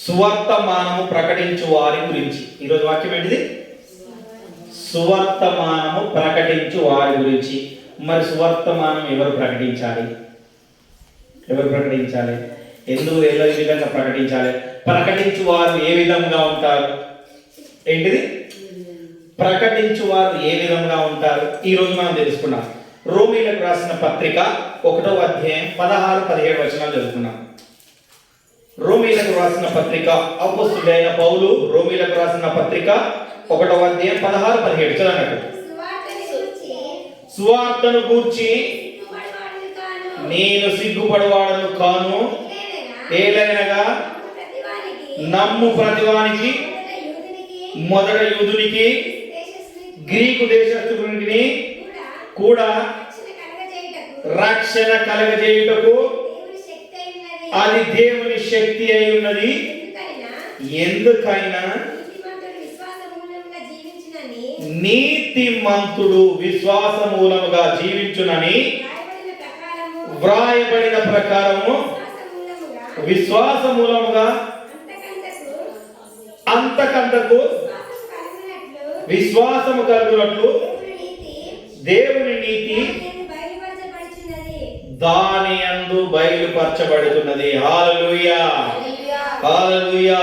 సువర్తమానము ప్రకటించు వారి గురించి. ఈరోజు వాక్యం ఏంటిది? సువర్తమానము ప్రకటించు వారి గురించి. మరి సువర్తమానం ఎవరు ప్రకటించాలి? ఎవరు ప్రకటించాలి? ఎందుకు ఏ విధంగా ప్రకటించాలి? ప్రకటించు వారు ఏ విధంగా ఉంటారు? ఏంటిది? ప్రకటించు వారు ఏ విధంగా ఉంటారు? ఈరోజు మనం తెలుసుకున్నాం. రోమీలకు రాసిన పత్రిక 1వ అధ్యాయం 16-17 వచనాలు చదువుకున్నాం. రోమీలకు రాసిన పత్రిక, అపోస్తలుడైన పౌలు రోమీలకు రాసిన పత్రిక 1వ అధ్యాయం 16-17 చదవనట్టు. సువార్తను గూర్చి నేను సిగ్గుపడవాడను కాను, ఏలైనగా నమ్ము ప్రతివానికి, మొదట యూదునికి గ్రీకు దేశస్థునికి కూడా రక్షణ కలగజేయుటకు అది దేవుని శక్తి అయి ఉన్నది. ఎందుకైనా నీతిమంతుడు విశ్వాస మూలముగా జీవించునని వ్రాయబడిన ప్రకారము విశ్వాస మూలముగా అంతకంతకు విశ్వాసము కలుగునట్లు దేవుని నీతి దాని యందు బయలుపరచబడుతున్నది. హల్లెలూయా, హల్లెలూయా.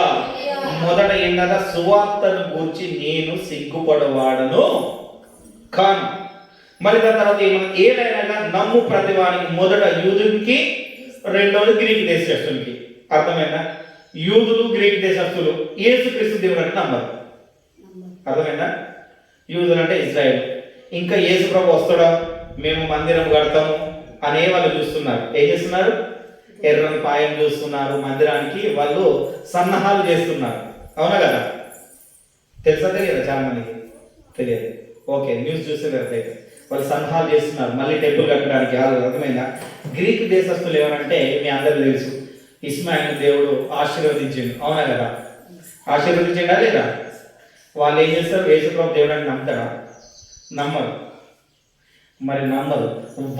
మొదట ఎన్నగా సువార్తను గూర్చి నేను సిగ్గుపడవాడను కాను. మరి దాని తర్వాత ఏదైనా నమ్ము ప్రతివానికి, మొదట యూదునికి, రెండవది గ్రీకు దేశస్తులకి. అర్థమైందా? యూదులు గ్రీకు దేశస్తులు యేసుక్రీస్తు దేవుడు అంటే నమ్మరు. అర్థమైందా? యూదులు అంటే ఇజ్రాయేల్. ఇంకా యేసు ప్రభు వస్తాడా, మేము మందిరం కడతాము అనే వాళ్ళు చూస్తున్నారు. ఏం చేస్తున్నారు? ఎర్రని పాయం చూస్తున్నారు. మందిరానికి వాళ్ళు సన్నాహాలు చేస్తున్నారు. అవునా కదా? తెలుసా? తెలియదా? చాలా మందికి తెలియదు. ఓకే, న్యూస్ చూస్తే అయితే వాళ్ళు సన్నాహాలు చేస్తున్నారు మళ్ళీ టెంపుల్ కట్టడానికి. అర్థమైందా? గ్రీకు దేశస్తులు ఏమనంటే మీ అందరికీ తెలుసు, ఇస్మాయిల్ దేవుడు ఆశీర్వదించిండు. అవునా కదా? ఆశీర్వదించిండా లేదా? వాళ్ళు ఏం చేస్తారు? యేసుప్రభు దేవుడు అని నమ్ముతారా? నమ్మరు. మరి నమ్మరు.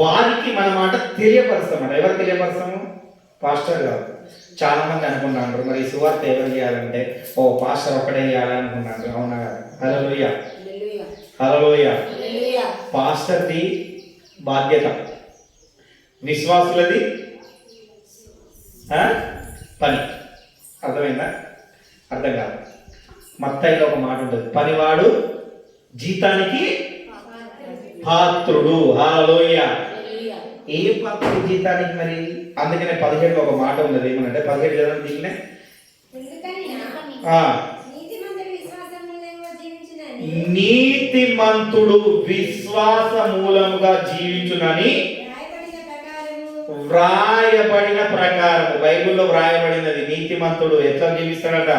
వారికి మన మాట తెలియపరుస్తామట. ఎవరు తెలియపరుస్తాము? పాస్టర్ గారు. చాలా మంది అనుకుంటున్నారు మరి ఈ సువార్త ఎవరు చేయాలంటే ఓ పాస్టర్ ఒక్కడే చేయాలనుకున్నారు. అవునా కదా? హల్లెలూయా, హల్లెలూయా. పాస్టర్ది బాధ్యత, విశ్వాసులది పని. అర్థమైందా? అర్థం కాదు. మత్తయిలో ఒక మాట ఉంటుంది, పనివాడు జీతానికి పాత్రుడు. హల్లెలూయా. ఏ పాత్రుడు జీతానికి? మరి అందుకనే 17లో ఒక మాట ఉన్నది. ఏమనంటే 17 చదవండి. దీన్నే నీతిమంతుడు విశ్వాస మూలముగా జీవించునని వ్రాయబడిన ప్రకారం. బైబిల్లో వ్రాయబడినది. నీతిమంతుడు ఎట్లా జీవిస్తాడట?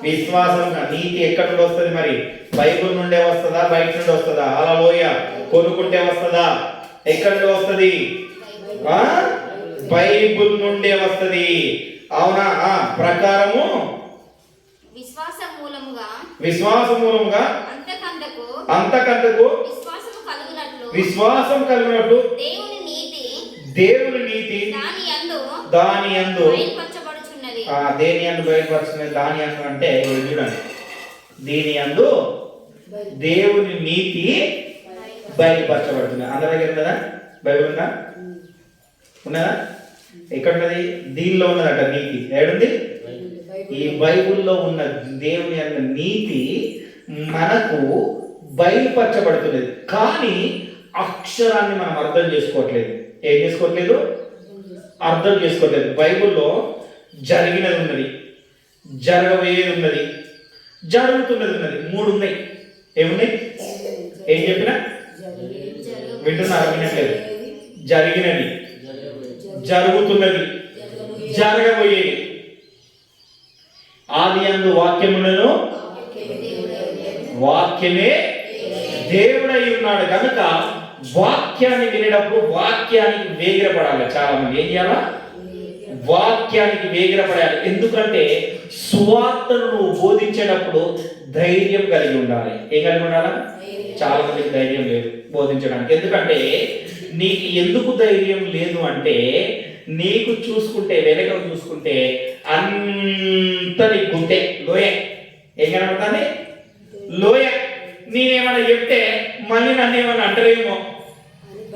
విశ్వాసంగా. నీతి ఎక్కడి నుండి వస్తుంది? మరి బైబిల్ నుండే వస్తుందా, బయట నుండి వస్తుందా? హల్లెలూయా. కొనుక్కుంటే వస్తుందా? ఎక్కడి నుండి వస్తుంది? బైబిల్ నుండే వస్తుంది. అవునా? ప్రకారము విశ్వాస మూలముగా అంతకంతకు విశ్వాసం కలుగునట్లు దేవుని నీతి దాని యందు దేని యందు బయలుపరుచున్నది. దాని యందు అంటే చూడండి, దీని యందు దేవుని నీతి బయలుపరచబడుతుంది. అందరి దగ్గర ఉన్నదా? బైబిల్ ఉందా? ఉన్నదా? ఎక్కడ ఉన్నది? దీనిలో ఉన్నదట నీతి. ఏడుంది? ఈ బైబిల్లో ఉన్న దేవుని యొక్క నీతి మనకు బయలుపరచబడుతున్నది. కానీ అక్షరాన్ని మనం అర్థం చేసుకోవట్లేదు. ఏం చేసుకోవట్లేదు? అర్థం చేసుకోవట్లేదు. బైబిల్లో జరిగినది ఉన్నది, జరగబోయేది ఉన్నది, జరుగుతున్నది ఉన్నది. 3 ఉన్నాయి. ఏమున్నాయి? ఏం చెప్పినా వింటున్నారు? వినట్లేదు. జరిగినది, జరుగుతున్నది, జరగబోయేది. ఆదియందు వాక్యములను, వాక్యమే దేవుడై ఉన్నాడు కనుక వాక్యాన్ని వినేటప్పుడు వాక్యానికి వేగిరపడాలి. చాలా మంది ఏం చేయాలా? వాక్యానికి వేగిరపడాలి. ఎందుకంటే సువార్తను నువ్వు బోధించేటప్పుడు ధైర్యం కలిగి ఉండాలి. ఏం కలిగి ఉండాలా? చాలా మందికి ధైర్యం లేదు బోధించడానికి. ఎందుకంటే నీకు ఎందుకు ధైర్యం లేదు అంటే, నీకు చూసుకుంటే వెనక చూసుకుంటే అంతటి గుంటే లోయ. ఏం కనబడుతుంది? లోయ. నేనేమన్నా చెప్తే మళ్ళీ నన్ను ఏమన్నా అంటారేమో,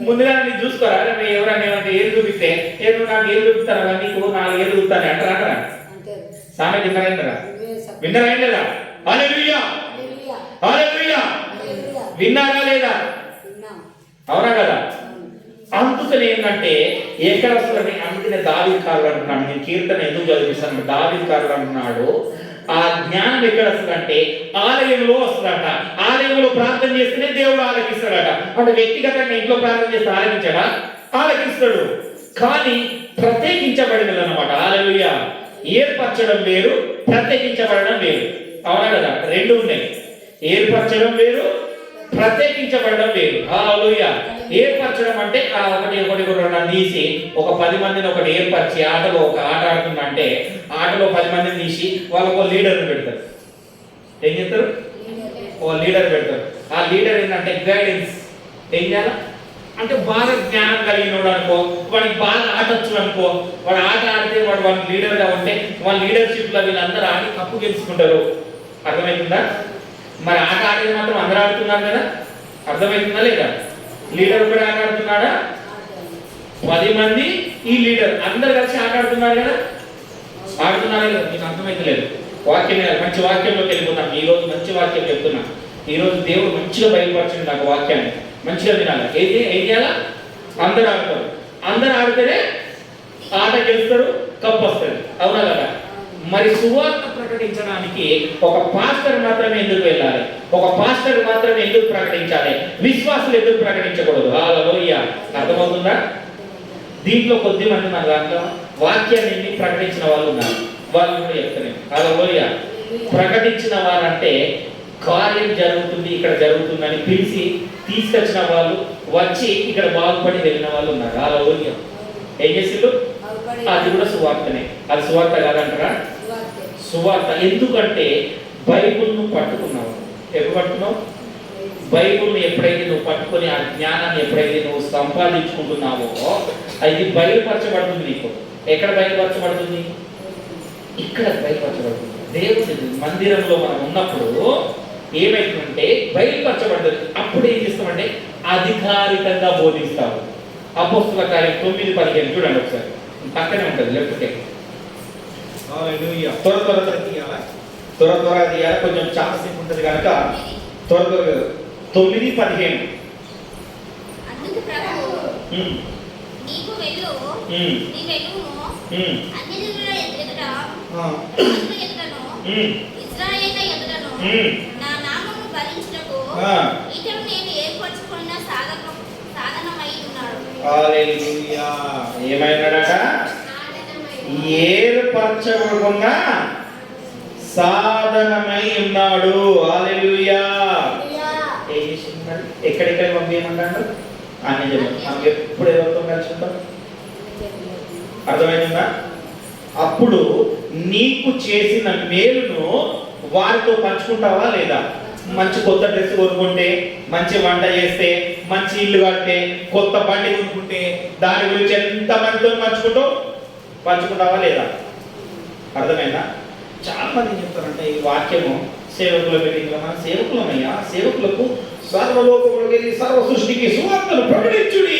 ముందుగా నేను చూసుకోరా. ఎవరన్నా ఏమంటే ఏది చూపిస్తే ఏదో నాకు ఏది చూపిస్తారా, నీకు 4 ఏళ్ళు చూపుతాను అంటారా అంటారా? సామెత విన్నారా? విన్నారా లేదా? హల్లెలూయా, హల్లెలూయా. విన్నారా లేదా? అవునా కదా? అందుకని ఏంటంటే ఎక్కడ వస్తుందంటే, అందుకనే దావీదు కారుడు అంటున్నాడు. నేను కీర్తన ఎందుకు చదివిస్తాను? దావీదు కారుడు అంటున్నాడు, ఆ జ్ఞానం ఎక్కడ వస్తుందంటే ఆలయంలో వస్తుందట. ఆలయంలో ప్రార్థన చేస్తేనే దేవుడు ఆలకిస్తాడట. అంటే వ్యక్తిగతంగా ఇంట్లో ప్రార్థన చేస్తే ఆలకించాడా? ఆలకిస్తాడు. కానీ ప్రత్యేకించబడినది అనమాట. హల్లెలూయా. ఏర్పరచడం వేరు, ప్రత్యేకించబడడం వేరు. అవునా కదా? రెండు ఉన్నాయి. ఏర్పరచడం వేరు, ప్రత్యేకించబడడం వేరు. హల్లెలూయా. ఏర్పరచడం అంటే ఒకటి తీసి ఒక 10 మందిని ఒకటి ఏర్పరిచి ఆటలో ఒక ఆట ఆడుతుందంటే ఆటలో 10 మందిని తీసి వాళ్ళకు ఒక లీడర్ని పెడతారు. ఏం చేస్తారు? ఒక లీడర్ పెడతారు. ఆ లీడర్ ఏంటంటే గైడెన్స్. ఏం చేయాలి అంటే బాగా జ్ఞానం కలిగినోడు అనుకో, వాడికి బాగా ఆట వచ్చు అనుకో, వాడు ఆట ఆడితే వాడు లీడర్గా ఉంటే వాళ్ళ లీడర్షిప్లో వీళ్ళందరూ ఆడి కప్పు గెలుచుకుంటారు. అర్థమవుతుందా? మరి ఆట ఆడేది మాత్రం అందరూ ఆడుతున్నారు కదా? అర్థమవుతుందా లేదా? లీడర్ కూడా ఆట ఆడుతున్నాడా? 10 మంది ఈ లీడర్ అందరు కలిసి ఆట ఆడుతున్నారు కదా? ఆడుతున్నారా లేదా? మీకు అర్థమైతలేదు. వాక్యం మంచి వాక్యంలోకి వెళ్ళిపోతాను. ఈ రోజు మంచి వాక్యం చెప్తున్నా. ఈ రోజు దేవుడు మంచిగా బయలుపరచండి నాకు వాక్యాన్ని. మంచిగా వినాలి. ఏం చేయాలా? అందరు ఆడతారు. అందరు ఆడితేనే ఆట గెలుస్తారు, కప్పు వస్తుంది. అవునా కదా? మరి సువార్త ప్రకటించడానికి ఒక పాస్టర్ మాత్రమే ఎందుకు వెళ్ళాలి? ఒక పాస్టర్ మాత్రమే ఎందుకు ప్రకటించాలి? విశ్వాసులు ఎందుకు ప్రకటించకూడదు? హల్లెలూయా. అర్థమవుతుందా? దీంట్లో కొద్ది మంది మన దాంట్లో వాక్యాన్ని ప్రకటించిన వాళ్ళు ఉన్నారు. వాళ్ళు కూడా చెప్తున్నాయి. హల్లెలూయా. ప్రకటించిన వారంటే కార్యం జరుగుతుంది, ఇక్కడ జరుగుతుందని పిలిచి తీసుకొచ్చిన వాళ్ళు, వచ్చి ఇక్కడ బాగుపడి వెళ్ళిన వాళ్ళు ఉన్నారు. హల్లెలూయా. ఏం చేసిండ్రు? అది కూడా సువార్తనే. అది సువార్త కాదంటారా? సువార్త. ఎందుకంటే బైబుల్ను పట్టుకున్నావు. ఎప్పుడు పట్టుకున్నావు? బైబుల్ని ఎప్పుడైతే నువ్వు పట్టుకొని ఆ జ్ఞానాన్ని ఎప్పుడైతే నువ్వు సంపాదించుకుంటున్నావో అది బయలుపరచబడుతుంది నీకు. ఎక్కడ బయలుపరచబడుతుంది? ఇక్కడ బయలుపరచబడుతుంది. దేవుడి మందిరంలో మనం ఉన్నప్పుడు ఏమైతుందంటే బయలుపరచబడుతుంది. అప్పుడు ఏం చేస్తామంటే అధికారికంగా బోధిస్తాము. అపోస్తుల కార్యం 9:15 చూడండి ఒకసారి. పక్కనే ఉంటుంది లెఫ్ట్ సైడ్. త్వరగా తీయాలి. కొంచెం చాలా సేపు ఉంటుంది కనుక త్వరగా 9:15. ఏమైనాడట? ఏర్పరచబడుకున్న సాధనమై ఉన్నాడు. హల్లెలూయా. ఏం చేస్తున్నాడు? ఎక్కడెక్కడ పంపించమన్నాడు? అని చెప్పారు. మనం ఎప్పుడు ఎవరితో కలిసి ఉంటాం? అర్థమైందా? అప్పుడు నీకు చేసిన మేలును వారితో పంచుకుంటావా లేదా? మంచి కొత్త డ్రెస్ కొనుక్కుంటే, మంచి వంట చేస్తే, మంచి ఇల్లు కడితే, కొత్త బండి కొనుక్కుంటే దాని గురించి ఎంత మందితో పంచుకుంటావా లేదా? అర్థమైందా? చాలా మంది చెప్తారంటే ఈ వాక్యము సేవకుల మీటింగ్లో, మన సేవకులమయ్యా, సేవకులకు సర్వలోకములకు వెళ్ళి సర్వ సృష్టికి సువార్తను ప్రకటించుడి.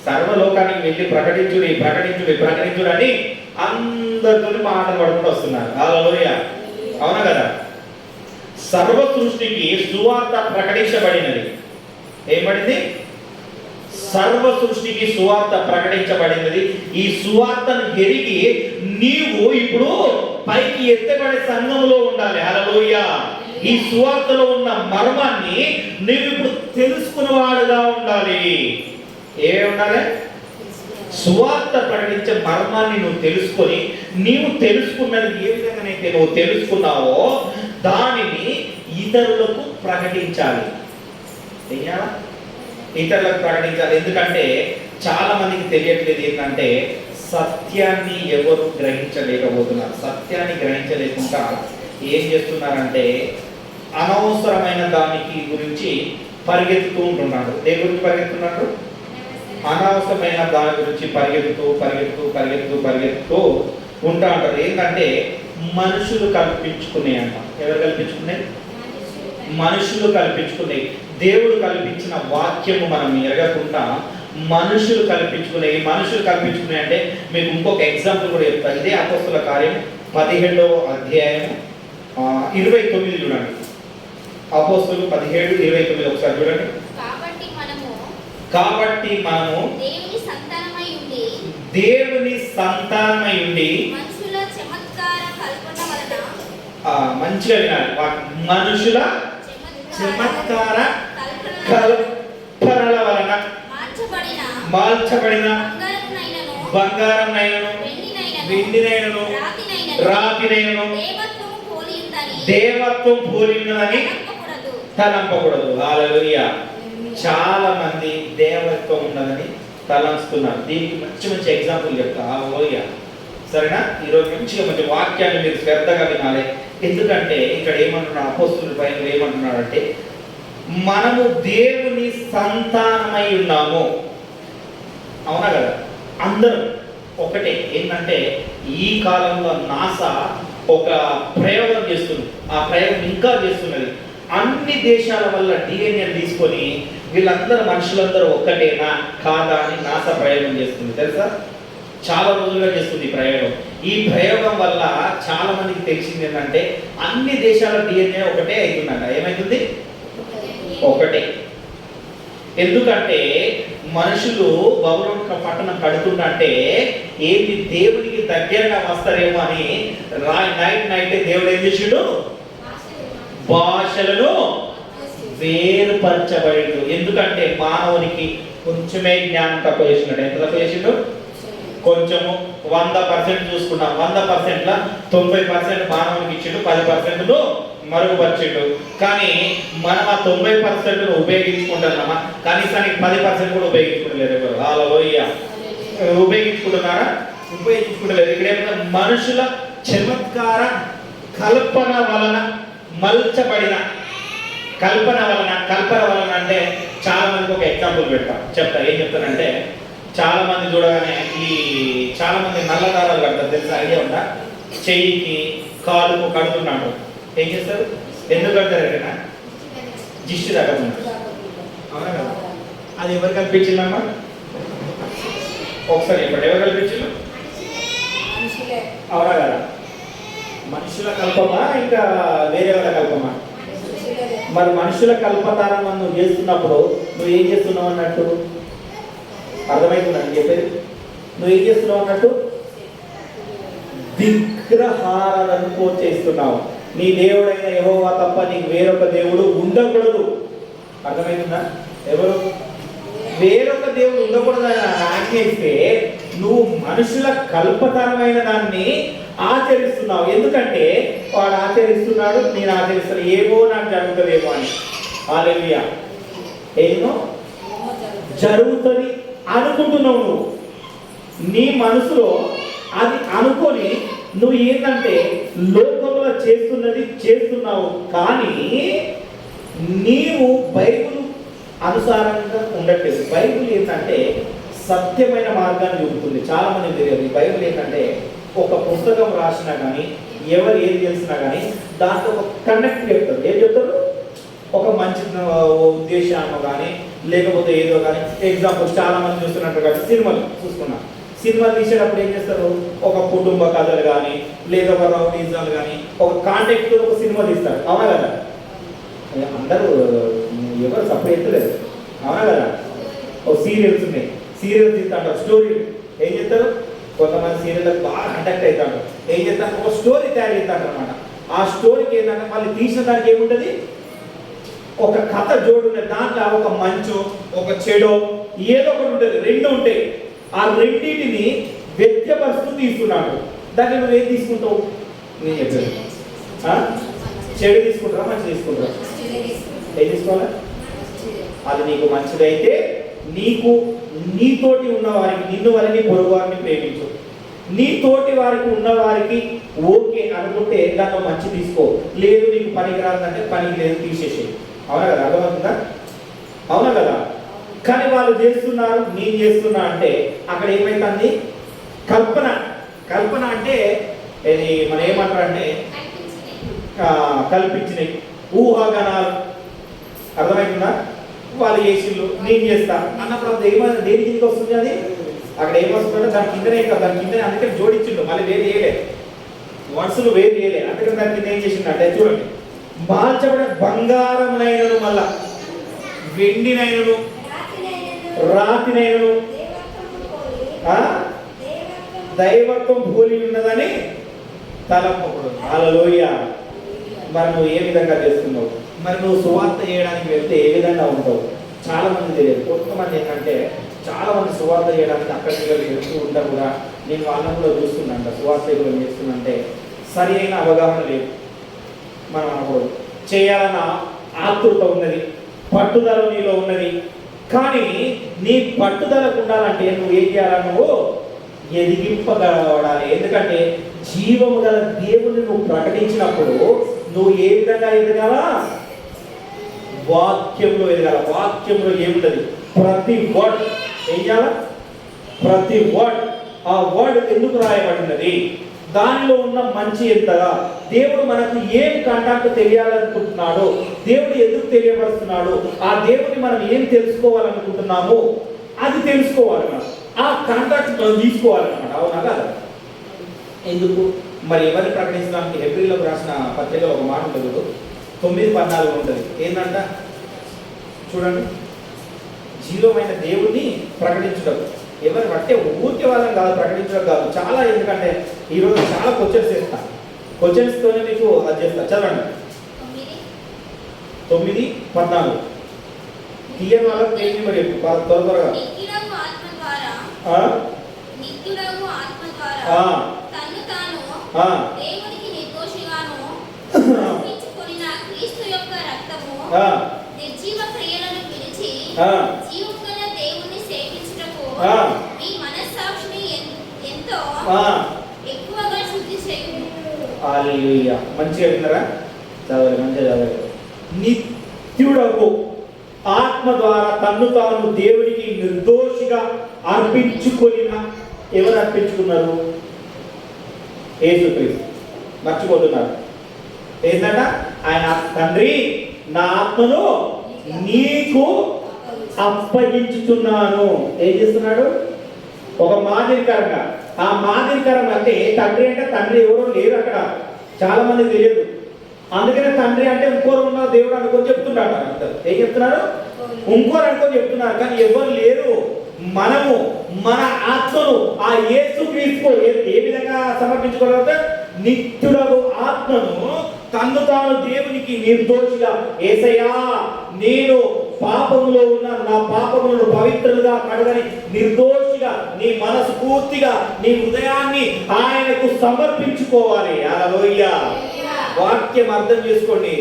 సర్వలోకానికి వెళ్ళి ప్రకటించుడి అని అందరితో మాటలు పడుకుంటూ వస్తున్నారు. హల్లెలూయా. అవునా కదా? సర్వ సృష్టికి సువార్త ప్రకటించబడినది. ఏమడింది? సర్వ సృష్టికి సువార్త ప్రకటించబడినది. ఈ సువార్తను ఎరిగి నీవు ఇప్పుడు పైకి ఎత్తబడే సంఘంలో ఉండాలి. హల్లెలూయా. ఈ సువార్తలో ఉన్న మర్మాన్ని నీవు ఇప్పుడు తెలుసుకునేవాడుగా ఉండాలి. ఏ ఉండాలి? సువార్త ప్రకటించే మర్మాన్ని నువ్వు తెలుసుకొని, నీవు తెలుసుకున్నది ఏ విధంగానైతే నువ్వు తెలుసుకున్నావో దానిని ఇతరులకు ప్రకటించాలి. ఇతరులకు ప్రకటించాలి. ఎందుకంటే చాలా మందికి తెలియట్లేదు ఏంటంటే సత్యాన్ని ఎవరు గ్రహించలేకపోతున్నారు. సత్యాన్ని గ్రహించలేకుండా ఏం చేస్తున్నారంటే అనవసరమైన దానికి గురించి పరిగెత్తుతూ ఉంటున్నాడు. దేని గురించి పరిగెత్తుతున్నాడు? అనవసరమైన దాని గురించి పరిగెత్తుతూ ఉంటా ఉంటారు. ఏంటంటే మనుషులు కల్పించుకునే అంట. ఎవరు కల్పించుకునే? మనుషులు కల్పించుకునే. దేవుడు కల్పించిన వాక్యము మనం ఎరగకుండా మనుషులు కల్పించుకునే అంటే మీకు ఇంకొక ఎగ్జాంపుల్ కూడా చెప్తాను. ఇదే అపోస్తలుల కార్యం 17వ అధ్యాయం 29 చూడండి. అపోస్తలులు 17:29 ఒకసారి చూడండి. కాబట్టి మనము దేవుని సంతానమై ఉండి మంచిగా వినాలి. మనుషుల చమత్కార కల్పనల వలన మార్చబడిన బంగారంనైనను వెండినైనను రాతినైనను దేవత్వం పోలినదని తలంపకూడదు. హల్లెలూయా. చాలా మంది దేవత్వం ఉన్నదని తలంస్తున్నారు. దీనికి మంచి ఎగ్జాంపుల్ చెప్తా. హల్లెలూయా. సరేనా? ఈరోజు మంచి వాక్యాన్ని మీరు శ్రద్ధగా వినాలి. ఎందుకంటే ఇక్కడ ఏమంటున్నాడు అపోస్తలుల పైన ఏమంటున్నాడంటే మనము దేవుని సంతానమై ఉన్నాము. అవునా కదా? అందరూ ఒకటే. ఏంటంటే ఈ కాలంలో నాసా ఒక ప్రయోగం చేస్తుంది. ఆ ప్రయోగం ఇంకా చేస్తున్నది. అన్ని దేశాల వల్ల DNA తీసుకొని వీళ్ళందరూ మనుషులందరూ ఒక్కటేనా కాదా అని నాసా ప్రయోగం చేస్తుంది. తెలుసా? చాలా రోజులుగా చేస్తుంది ఈ ప్రయోగం. ఈ ప్రయోగం వల్ల చాలా మందికి తెలిసింది ఏంటంటే అన్ని దేశాల DNA ఒకటే అవుతుందంట. ఏమైతుంది? ఒకటే. ఎందుకంటే మనుషులు బబులోను పట్టణం కడుతుందంటే ఏంటి, దేవునికి దగ్గరగా వస్తారేమో అని నైట్ దేవుడు ఏం చేసిండు? భాషలను వేరుపరచబడిండు. ఎందుకంటే మానవునికి కొంచెమే జ్ఞానం తక్కువ చేసినాడు. ఎంత తక్కువ చేసిండు? కొంచెము. 100% చూసుకున్నాం. 100%ల 90% మానవునికి ఇచ్చిండు, 10% మరుగుపరిచిండు. కానీ మనం ఆ 90% ఉపయోగించుకుంటున్నామా? కనీసానికి 10% కూడా ఉపయోగించుకోలేదు. ఎవరు? హల్లెలూయా. ఉపయోగించుకుంటున్నారా? ఉపయోగించుకుంటలేదు. ఇక్కడ ఏమన్నా మనుషుల చమత్కార కల్పన వలన మలచబడిన కల్పన వలన అంటే చాలా మందికి ఒక ఎగ్జాంపుల్ చెప్తా. ఏం చెప్తానంటే చాలా మంది చూడగానే చాలా మంది నల్ల దారాలు కడతారు. తెలుసా? ఐడియా ఉందా? చెయ్యికి కాలుకు కడుతున్నాడు. ఏం చేస్తారు? ఎందుకు కడతారు? ఎక్కడైనా దిష్టి తగ్గకుండా. అవునా కదా? అది ఎవరు కల్పించిందమ్మా? ఒకసారి ఇప్పుడు ఎవరు కల్పించారు? అవునా కదా? మనుషుల కల్పమా ఇంకా వేరే వాళ్ళ కల్పమా? మరి మనుషుల కల్పతారం నువ్వు చేస్తున్నప్పుడు నువ్వు ఏం చేస్తున్నావు అన్నట్టు అర్థమవుతుందని చెప్పేది. నువ్వు ఏం చేస్తున్నావు అన్నట్టు విగ్రహాలను చేస్తున్నావు. నీ దేవుడైన యెహోవా తప్ప నీకు వేరొక దేవుడు ఉండకూడదు. అర్థమవుతుందా? ఎవరు? వేరొక దేవుడు ఉండకూడదని ఆజ్ఞయిస్తే నువ్వు మనుషుల కల్పతరమైన దాన్ని ఆచరిస్తున్నావు. ఎందుకంటే వాడు ఆచరిస్తున్నాడు, నేను ఆచరిస్తాను, ఏమో నాకు జరుగుతుందేమో అని. హల్లెలూయా. ఏమో జరుగుతుంది అనుకుంటున్నావు. నువ్వు నీ మనసులో అది అనుకొని నువ్వు ఏంటంటే లోకంలో చేస్తున్నావు. కానీ నీవు బైబిల్ అనుసారంగా ఉండట్లేదు. బైబిల్ ఏంటంటే సత్యమైన మార్గాన్ని చూపుతుంది. చాలా మంది తెలియదు. ఈ బైబిల్ ఏంటంటే ఒక పుస్తకం రాసినా కానీ ఎవరు ఏది తెలిసినా కానీ దాంట్లో ఒక కనెక్ట్ చెప్తారు. ఏం చెప్తారు? ఒక మంచి ఉద్దేశాన్ని కానీ లేకపోతే ఏదో కానీ. ఎగ్జాంపుల్ చాలా మంది చూస్తున్నట్టు కానీ సినిమాలు చూసుకున్నాం. సినిమాలు తీసేటప్పుడు ఏం చేస్తారు? ఒక కుటుంబ కథలు కానీ లేదా ఒక రౌడీజాలు కానీ ఒక కాంటాక్ట్ ఒక సినిమా తీస్తారు. అవునా కదా? అందరూ ఎవరు సపరేట్ లేదు. అవునా కదా? ఒక సీరియల్స్ ఉన్నాయి. సీరియల్స్ తీస్తాంటారు. స్టోరీ ఏం చేస్తారు? కొంతమంది సీరియల్లకు బాగా కండక్ట్ అవుతాడు. ఏం చేస్తారు? ఒక స్టోరీ తయారు చేస్తారు అనమాట. ఆ స్టోరీకి ఏంటంటే మళ్ళీ తీసిన దానికి ఏముంటుంది? ఒక కథ జోడుండే. దాంట్లో ఒక మంచు ఒక చెడో ఏదో ఒకటి ఉంటుంది. రెండు ఉంటాయి. ఆ రెండింటిని వ్యక్తపరుస్తూ తీసుకున్నాడు. దాన్ని నువ్వు ఏం తీసుకుంటావు? నేను చెప్పాను. చెడు తీసుకుంటారా మంచి తీసుకుంటారా? ఏం తీసుకోవాలా? అది నీకు మంచిదైతే నీకు నీతోటి ఉన్న వారికి నిన్ను వారిని పొరుగు వారిని ప్రేమించు. నీతోటి వారికి ఉన్న వారికి ఓకే అనుకుంటే దాంట్లో మంచి తీసుకో. లేదు నీకు పనికి రాదంటే పనికి లేదు తీసేసేయి. అవునా కదా? అర్థమవుతుందా? అవునా కదా? కానీ వాళ్ళు చేస్తున్నారు, నేను చేస్తున్నా అంటే అక్కడ ఏమైతుంది? కల్పన. కల్పన అంటే ఇది మనం ఏమంటారు అంటే కల్పించినవి, ఊహాగానాలు. అర్థమవుతుందా? వాళ్ళు చేసిళ్ళు, నేను చేస్తా అన్నప్పుడు అది ఏమైనా దేని కిందకి వస్తుంది? అది అక్కడ ఏమొస్తుందంటే దాని కిందనే కదా, దాని కిందనే. అందుకని జోడించిండు, మళ్ళీ వేరు చేయలేదు, వరుసలు వేరు చేయలేదు. అందుకని దాని కింద ఏం చేసిందంటే చూడండి, మార్చబడిన బంగారమునైనను, మళ్ళా వెండినైనను, రాతినైనను దైవత్వం పోలి ఉన్నదని తలంపకూడదు. హల్లెలూయా. మరి నువ్వు ఏ విధంగా చేస్తున్నావు? మరి నువ్వు సువార్త చేయడానికి వెళ్తే ఏ విధంగా ఉంటావు? చాలా మంది తెలియదు. కొంతమంది ఏంటంటే చాలా మంది సువార్త చేయడానికి అక్కడికి వెళ్తూ ఉంటారు కూడా. నేను వాళ్ళని కూడా చూస్తున్నాను, సువార్త చేస్తుందంటే సరి అయిన అవగాహన లేదు. మనం అప్పుడు చేయాలన్న ఆతృత ఉన్నది, పట్టుదల నీలో ఉన్నది. కానీ నీ పట్టుదలకు ఉండాలంటే నువ్వు ఏం చేయాలి? నువ్వు ఎదిగింపగలగాలి. ఎందుకంటే జీవము గల దేవుని నువ్వు ప్రకటించినప్పుడు నువ్వు ఏ విధంగా ఎదగాలా? వాక్యంలో ఎదగాల. వాక్యంలో ఏముంటది? ప్రతి వర్డ్ ఏం చేయాలా? ప్రతి వర్డ్, ఆ వర్డ్ ఎందుకు రాయబడినది, దానిలో ఉన్న మంచి ఎంతగా, దేవుడు మనకు ఏం కంటాక్ట్ తెలియాలనుకుంటున్నాడు, దేవుడు ఎందుకు తెలియపరుస్తున్నాడు, ఆ దేవుడిని మనం ఏం తెలుసుకోవాలనుకుంటున్నాము అది తెలుసుకోవాలి. మనం ఆ కాంటాక్ట్ మనం తీసుకోవాలన్నమాట. అవునా కదా? ఎందుకు మరి ఎవరిని ప్రకటించడానికి? ఏప్రిల్లోకి రాసిన పత్రికలో ఒక మాట ఉంటుంది, 9:14 ఉంటుంది. ఏంటంట చూడండి, జీవమైన దేవుడిని ప్రకటించడం. ఎవరు అంటే ఊరికే వాళ్ళని కాదు, ప్రకటించడం కాదు. చాలా, ఎందుకంటే ఈరోజు చాలా క్వశ్చన్స్ చేస్తా, క్వశ్చన్స్తోనే మీకు అది చేస్తా. చదవండి 9:14. తీయని వాళ్ళకి పేజీ మరి త్వరగా. మంచిగా విన్నారా? చదవాలి, మంచిగా చదవాలి. నిత్యుడకు ఆత్మ ద్వారా తన్ను తాను దేవునికి నిర్దోషిగా అర్పించుకొనిన. ఎవరు అర్పించుకున్నారు? యేసుక్రీస్తు. మర్చిపోతున్నారు. ఏంటంట? ఆయన తండ్రి, నా ఆత్మను నీకు అప్పగించుతున్నాను. ఏం చేస్తున్నాడు? ఒక మాదిరికరంగా. ఆ మాదిరికరం అంటే తండ్రి అంటే తండ్రి ఎవరో లేరు అక్కడ, చాలా మందికి తెలియదు. అందుకనే తండ్రి అంటే ఇంకోరు ఉన్న దేవుడు అనుకొని చెప్తున్నాడు. ఏం చెప్తున్నారు? ఇంకోరు అనుకొని చెప్తున్నారు, కానీ ఎవరు లేరు. మనము మన ఆత్మను ఆ యేసుక్రీస్తుకు ఏ విధంగా సమర్పించుకోగలిగితే, నిత్యుడగు ఆత్మను తన్ను తాను దేవునికి నిర్దోషిగా, యేసయ్యా నేను పాపములో ఉన్న నా పాపములను పవిత్రులుగా కడగని నిర్దోషిగా నీ మనసు పూర్తిగా నీ హృదయాన్ని ఆయనకు సమర్పించుకోవాలి. హల్లెలూయా. వాక్యం అర్థం చేసుకోండి.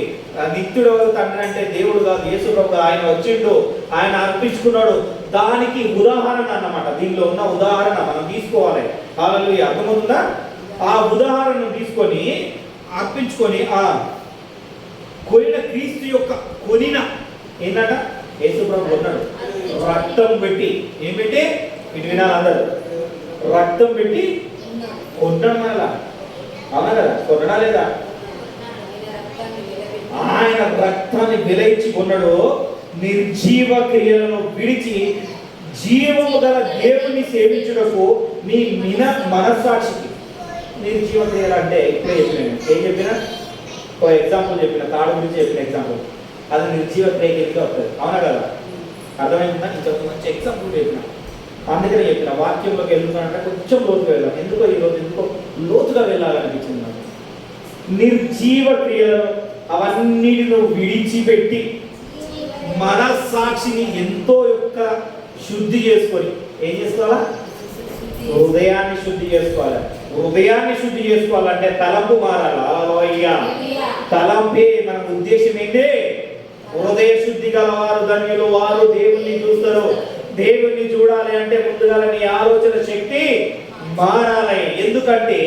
నిత్యుడు తండ్రి అంటే దేవుడు కాదు, యేసు ప్రభువు. ఆయన వచ్చిండు, ఆయన అర్పించుకున్నాడు. దానికి ఉదాహరణ అన్నమాట. దీనిలో ఉన్న ఉదాహరణ మనం తీసుకోవాలి. హల్లెలూయా. అర్థమవుతుందా? ఆ ఉదాహరణను తీసుకొని అర్పించుకొని ఆ కొనిన క్రీస్తు యొక్క కొనిన ఏంటంట? యేసు ప్రభు కొన్నాడు రక్తం పెట్టి. ఏం పెట్టి? ఇటు వినాలి అందరు. రక్తం పెట్టి కొన్నాడు. మనలా అవునా కదా? కొనడా లేదా? ఆయన రక్తాన్ని విలయించి కొన్నాడు. నిర్జీవ క్రియలను విడిచి జీవము గల దేవుని సేవించుటకు మీ మనస్సాక్షికి. నిర్జీవ క్రియలు అంటే ఇప్పుడే చెప్పినాను. ఏం చెప్పినా? ఒక ఎగ్జాంపుల్ చెప్పిన, తాడు గురించి చెప్పిన ఎగ్జాంపుల్. అది నిర్జీవ క్రియ కిందకే వస్తుంది. అవునా కదా? అర్థమైందా? ఇంకొక మంచి ఎగ్జాంపుల్ చెప్పిన, అందుకనే చెప్పిన. వాక్యంలోకి వెళ్తున్నానంటే కొంచెం లోతుగా వెళ్దాం. ఎందుకో ఈరోజు ఎందుకో లోతుగా వెళ్ళాలనిపించింది నాకు. నిర్జీవ క్రియలను అవన్నిటిని విడిచిపెట్టి మనస్సాక్షిని ఎంతో యొక్క శుద్ధి చేసుకొని ఏం చేసుకోవాలా? హృదయాన్ని శుద్ధి చేసుకోవాలి. హృదయాన్ని శుద్ధి చేసుకోవాలంటే తలంపు మారాలి. హల్లెలూయా. తలంపే మన ఉద్దేశం ఏంటి? హృదయ శుద్ధి గలవారు ధన్యులు, వారు దేవుణ్ణి చూస్తారు. దేవుణ్ణి చూడాలి అంటే ముందుగా నీ ఆలోచన శక్తి మారాలి. ఎందుకంటే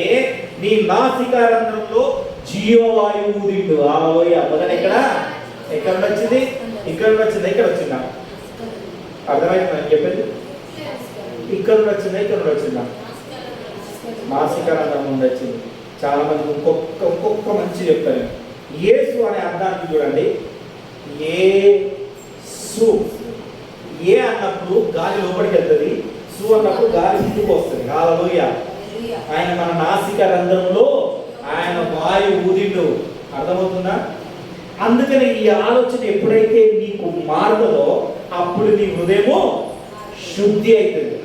నీ నాసికారంధ్రంలో జీవవాయువు ఊదిండు. హల్లెలూయా. మొదట ఎక్కడ వచ్చింది? ఇక్కడ వచ్చింది. ఇక్కడ వచ్చిందా? అర్థమైంది నేను చెప్పేది? ఇక్కడ నుండి వచ్చిందా, ఇక్కడ నుండి వచ్చిందా? నాసిక రంధ్రం నుండి వచ్చింది. చాలా మంది ఇంకొక మంచి చెప్తాను. యేసు అనే అర్థానికి చూడండి, యేసు, ఏ అన్నప్పుడు గాలి లోపలికి వెళ్తుంది, సు అన్నప్పుడు గాలి ముందుకు వస్తుంది. హల్లెలూయా. ఆయన మన నాసిక రంధ్రంలో ఆయన వాయు ఊదిండు. అర్థమవుతుందా? అందుకని ఈ ఆలోచన ఎప్పుడైతే నీకు మారుతుందో అప్పుడు నీ హృదయము శుద్ధి అవుతుంది.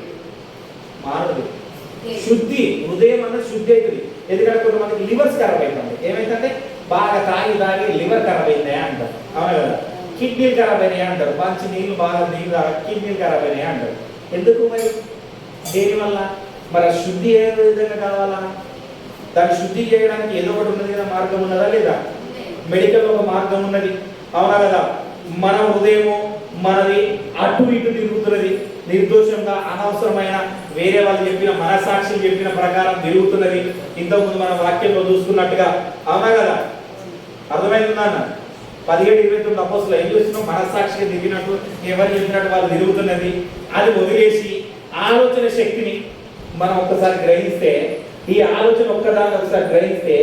మారదు, శుద్ధి. హృదయం అన్నది శుద్ధి అవుతుంది. ఎందుకంటే కొంతమందికి లివర్స్ ఖరాబ్ అవుతుంది. ఏమైందంటే బాగా తాగి లివర్ ఖరాబ్ అయిందా అంటారు. అవునా కదా? కిడ్నీలు ఖరాబ్ అయినాయి అంటారు. మంచి నీళ్ళు బాగా నీళ్ళు కిడ్నీలు ఖరాబ్ అయినాయి అంటారు. ఎందుకు మరి? దేనివల్ల? మరి శుద్ధి ఏ విధంగా కావాలా? దాన్ని శుద్ధి చేయడానికి ఏదో ఒకటి ఉన్నది కదా, మార్గం ఉన్నదా లేదా? మెడికల్ ఒక మార్గం ఉన్నది. అవునా కదా? మన హృదయము మనది అటు ఇటు తిరుగుతున్నది, నిర్దోషంగా అనవసరమైన వేరే వాళ్ళు చెప్పిన మనసాక్షి చెప్పిన ప్రకారం తిరుగుతున్నది. ఇంతకుముందు మన వాక్యంలో చూసుకున్నట్టుగా. అవునా కదా? అర్థమైందా అన్న? 17-29 అపోస్తులు ఏం చేస్తున్నాం? మనసాక్షిగా తిరిగినట్టు ఎవరు చెప్పినట్టు వాళ్ళు తిరుగుతున్నది. అది వదిలేసి ఆలోచన శక్తిని మనం ఒక్కసారి గ్రహిస్తే, ఈ ఆలోచన ఒక్కదాన్ని ఒకసారి గ్రహిస్తే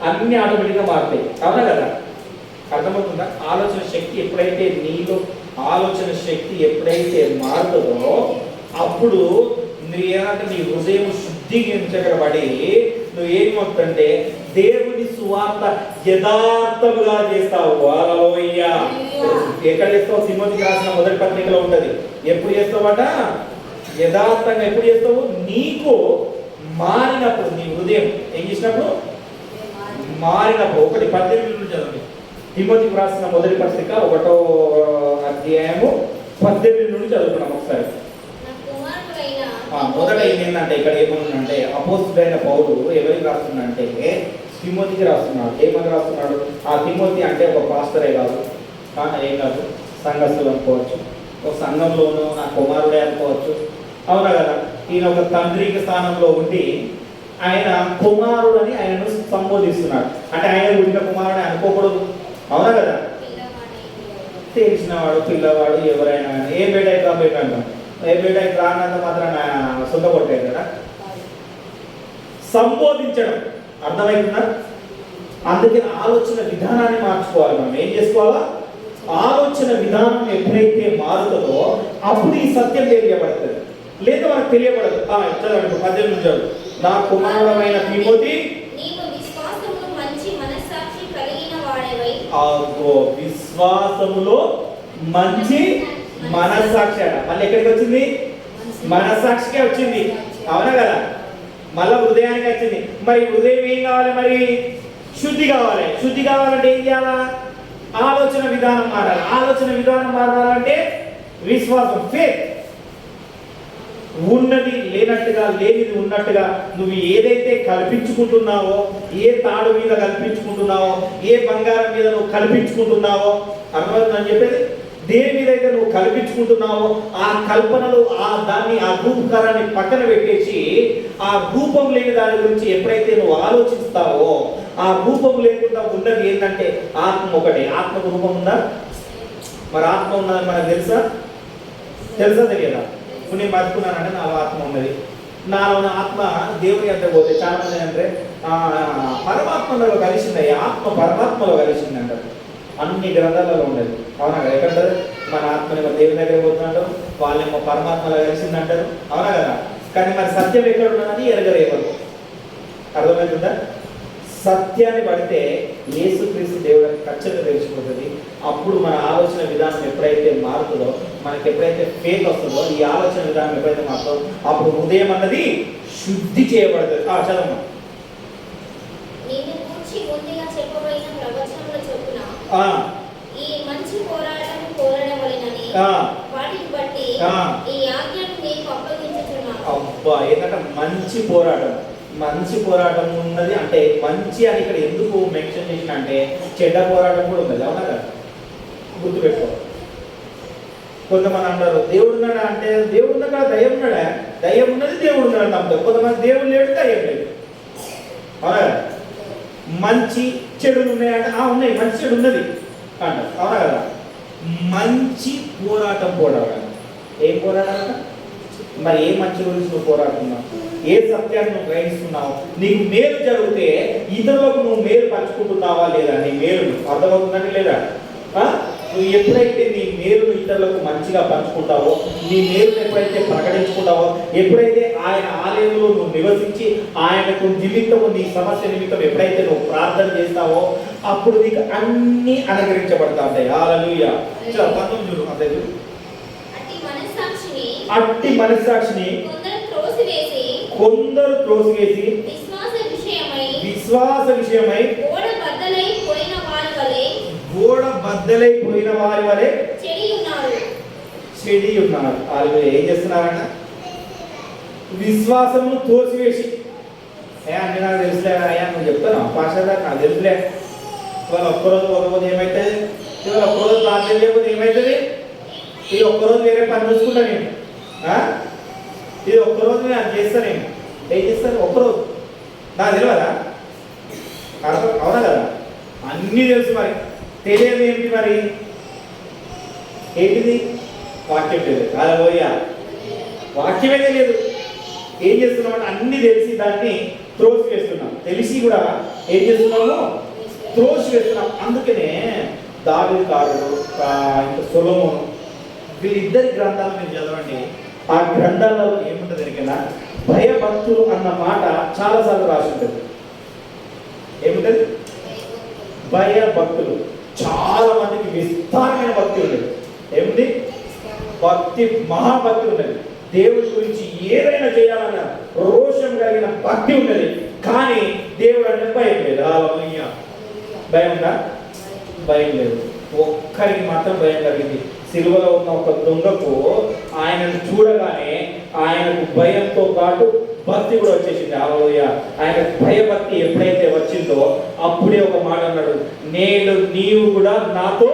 అన్ని ఆటోమేటిక్గా మారుతాయి. అవునా కదా? అర్థమవుతుందా? ఆలోచన శక్తి ఎప్పుడైతే నీలో ఆలోచన శక్తి ఎప్పుడైతే మారుతుందో అప్పుడు నువ్వేమంటే నీ హృదయం శుద్ధీకరించబడి నువ్వేమవుతుంటే దేవుని సువార్త యథార్థముగా చేస్తావు. హల్లెలూయా. ఎక్కడ చేస్తావు? తిమోతికి రాసిన మొదటి పత్రికలో ఉంటది. ఎప్పుడు చేస్తావట? యథార్థంగా. ఎప్పుడు చేస్తావు? నీకు మారినప్పుడు, నీ హృదయం ఏం చేసినప్పుడు? మారినప్పుడు. 1:18 నుంచి చదవండి. తిమోతికి రాసిన మొదటి పత్రిక 1వ అధ్యాయము 18 నుండి చదువుకున్నాం ఒకసారి. మొదట ఏంటంటే ఇక్కడ ఏమనుందంటే అపోస్తుడైన పౌలు ఎవరికి రాస్తున్నాడంటే తిమోతికి రాస్తున్నాడు. ఏమని రాస్తున్నాడు? ఆ తిమోతి అంటే ఒక పాస్టరే కాదు, ఏం కాదు, సంఘస్థులు అనుకోవచ్చు, ఒక సంఘంలోనూ నా కుమారుడే అనుకోవచ్చు. అవునా కదా? ఈయన ఒక తండ్రికి స్థానంలో ఉండి ఆయన కుమారుడు అని ఆయనను సంబోధిస్తున్నాడు. అంటే ఆయన పుట్టిన కుమారుడు అనుకోకూడదు. అవునా కదా? తెలిసినవాడు, పిల్లవాడు, ఎవరైనా ఏ బేట అయితే ఆ బేట అంటాం. ఏ బేట అయితే రానంత మాత్రం సొంత కొట్టాడు కదా. సంబోధించడం అర్థమవుతుందా? అందుకని ఆలోచన విధానాన్ని మార్చుకోవాలి. మనం ఏం చేసుకోవాలా? ఆలోచన విధానం ఎప్పుడైతే మారుతుందో అప్పుడు ఈ సత్యం తెలియబడుతుంది. లేదా మనకు తెలియబడదు. చదవండి 18 నుంచి చదువు. నా కుమారుడైన తిమోతి, విశ్వాసములో మంచి మనస్సాక్షి అట. మళ్ళీ ఎక్కడికి వచ్చింది? మనస్సాక్షికే వచ్చింది. అవునా కదా? మళ్ళా హృదయానికి వచ్చింది. మరి హృదయం ఏం కావాలి? మరి శుద్ధి కావాలి. శుద్ధి కావాలంటే ఏం చేయాలా? ఆలోచన విధానం మారాలి. ఆలోచన విధానం మారాలంటే విశ్వాసం, ఫేత్. ఉన్నది లేనట్టుగా, లేనిది ఉన్నట్టుగా నువ్వు ఏదైతే కల్పించుకుంటున్నావో, ఏ తాడు మీద కల్పించుకుంటున్నావో, ఏ బంగారం మీద నువ్వు కల్పించుకుంటున్నావో, అర్థమవుతుందని చెప్పేది. దేని మీద అయితే నువ్వు కల్పించుకుంటున్నావో ఆ కల్పనలు దాన్ని ఆ రూపకారాన్ని పక్కన పెట్టేసి ఆ రూపం లేని దాని గురించి ఎప్పుడైతే నువ్వు ఆలోచిస్తావో, ఆ రూపం లేకుండా ఉన్నది ఏంటంటే ఆత్మ ఒకటే. ఆత్మకు రూపం ఉందా? మరి ఆత్మ ఉన్నదని మనకు తెలుసా తెలియదా? నేను బతుకున్నానంటే నాలో ఆత్మ ఉన్నది. నాలో ఉన్న ఆత్మ దేవుని అంత పోతే చాలా మంది అంటే పరమాత్మలో కలిసింది, ఆత్మ పరమాత్మలో కలిసింది అంటారు. అన్ని గ్రంథాలలో ఉండదు. అవునా కదా? ఎక్కడ మన ఆత్మని మన దేవుని దగ్గర పోతున్నాడు, వాళ్ళేమో పరమాత్మలో కలిసింది అంటారు. అవునా కదా? కానీ మరి సత్యం ఎక్కడ ఉన్నదని ఎరగరేవారు. అర్థమవుతుందా? సత్యాన్ని పడితే యేసుక్రీస్తు దేవుడికి ఖచ్చితంగా తెలిసిపోతుంది. అప్పుడు మన ఆలోచన విధానం ఎప్పుడైతే మారుతుందో, మనకి ఎప్పుడైతే ఫేత్ వస్తుందో, ఈ ఆలోచన విధానం ఎప్పుడైతే మారుతుందో అప్పుడు హృదయం అన్నది శుద్ధి చేయబడుతుంది. చదవమ్మా. అబ్బా, ఏంటంటే మంచి పోరాటం. మంచి పోరాటం ఉన్నది అంటే మంచి అని ఇక్కడ ఎందుకు మెన్షన్ చేసిన అంటే చెడ్డ పోరాటం కూడా ఉన్నది. అవునా కదా? గుర్తుపెట్టుకోవాలి. కొంతమంది అంటారు దేవుడు ఉన్నాడా అంటే దేవుడు ఉన్నా కదా దయ్యం ఉన్నాడా? దయ్యం ఉన్నది, దేవుడు ఉన్నాడు నమ్ముతారు. కొంతమంది దేవుడు లేడు, దయ్యం లేదు. అవునా కదా? మంచి చెడులు ఉన్నాయంటే ఉన్నాయి, మంచి చెడు ఉన్నది అంటారు. అవునా కదా? మంచి పోరాటం పోరాడాలి. ఏం పోరాడాలట? మరి ఏ మంచి గురించి నువ్వు పోరాడుతున్నావు? ఏ సత్యాన్ని నువ్వు గ్రహిస్తున్నావు? నీకు మేలు జరిగితే ఇతరులకు నువ్వు మేలు పంచుకుంటున్నావా లేదా? నీ మేలు అర్థమవుతుందని లేదా? నువ్వు ఎప్పుడైతే నీ మేలును ఇతరులకు మంచిగా పంచుకుంటావో, నీ మేలును ఎప్పుడైతే ప్రకటించుకుంటావో, ఎప్పుడైతే ఆయన ఆలయంలో నువ్వు నివసించి ఆయనకు నిమిత్తము నీ సమస్య నిమిత్తం ఎప్పుడైతే నువ్వు ప్రార్థన చేస్తావో అప్పుడు నీకు అన్ని అనుగ్రహించబడతా ఉంటాయి. హల్లెలూయా. చూడు అంతే. అట్టి మనస్సాక్షిని కొందరు త్రోసివేసి విశ్వాస విషయమై గోడ బద్దలైపోయిన వారి వలె చెడి ఉన్నారు. వాళ్ళు ఏం చేస్తున్నారన్న? విశ్వాసము తోసివేసి, అంటే నాకు తెలుసులే అయ్యా, నువ్వు చెప్తాను పాస్టర్ నాకు తెలుసులే, ఇవాళ ఒక్కరోజు పోకపోతే ఏమవుతుంది, ఇవాళ ఒక్కరోజు ప్రార్థన చేయకపోతే ఏమవుతుంది, ఇది ఒక్కరోజు వేరే పని చూసుకుంటా నేను, ఇది ఒక్కరోజు నేను అది చేస్తాను. నేను ఏం చేస్తాను? ఒక్కరోజు నాకు తెలియదా? అవునా కదా? అన్నీ తెలుసు. మరి తెలియదు ఏంటి? మరి ఏంటిది? వాక్యం లేదు. హల్లెలూయా. వాక్యమే తెలియదు. ఏం చేస్తున్నామంటే అన్ని తెలిసి దాన్ని త్రోసి వేస్తున్నాం. తెలిసి కూడా ఏం చేస్తున్నాము? త్రోసి వేస్తున్నాం. అందుకనే దావీదుకారుడు ఇంకా సొలొమోను వీళ్ళిద్దరి గ్రంథాలు మీరు చదవండి. ఆ గ్రంథాలలో ఏముంటుంది ఎరికైనా? భయభక్తులు అన్న మాట చాలాసార్లు రాసి ఉంటుంది. ఏముంటుంది? భయభక్తులు. చాలా మందికి విస్తారమైన భక్తి ఉండేది. ఏముంది? భక్తి, మహాభక్తి ఉన్నది. దేవుడి గురించి ఏదైనా చేయాలన్న రోషం కలిగిన భక్తి ఉన్నది. కానీ దేవుడు అంటే భయం లేదు. హల్లెలూయా. భయం ఉందా? భయం లేదు. ఒక్కరికి మాత్రం భయం కలిగింది. సిలువలో ఉన్న ఒక దొంగకు ఆయనను చూడగానే ఆయనకు భయంతో పాటు భక్తి కూడా వచ్చేసింది. హల్లెలూయా. ఆయన భయభక్తి ఎప్పుడైతే వచ్చిందో అప్పుడే ఒక మాట అన్నాడు, నేను నీవు కూడా నాతో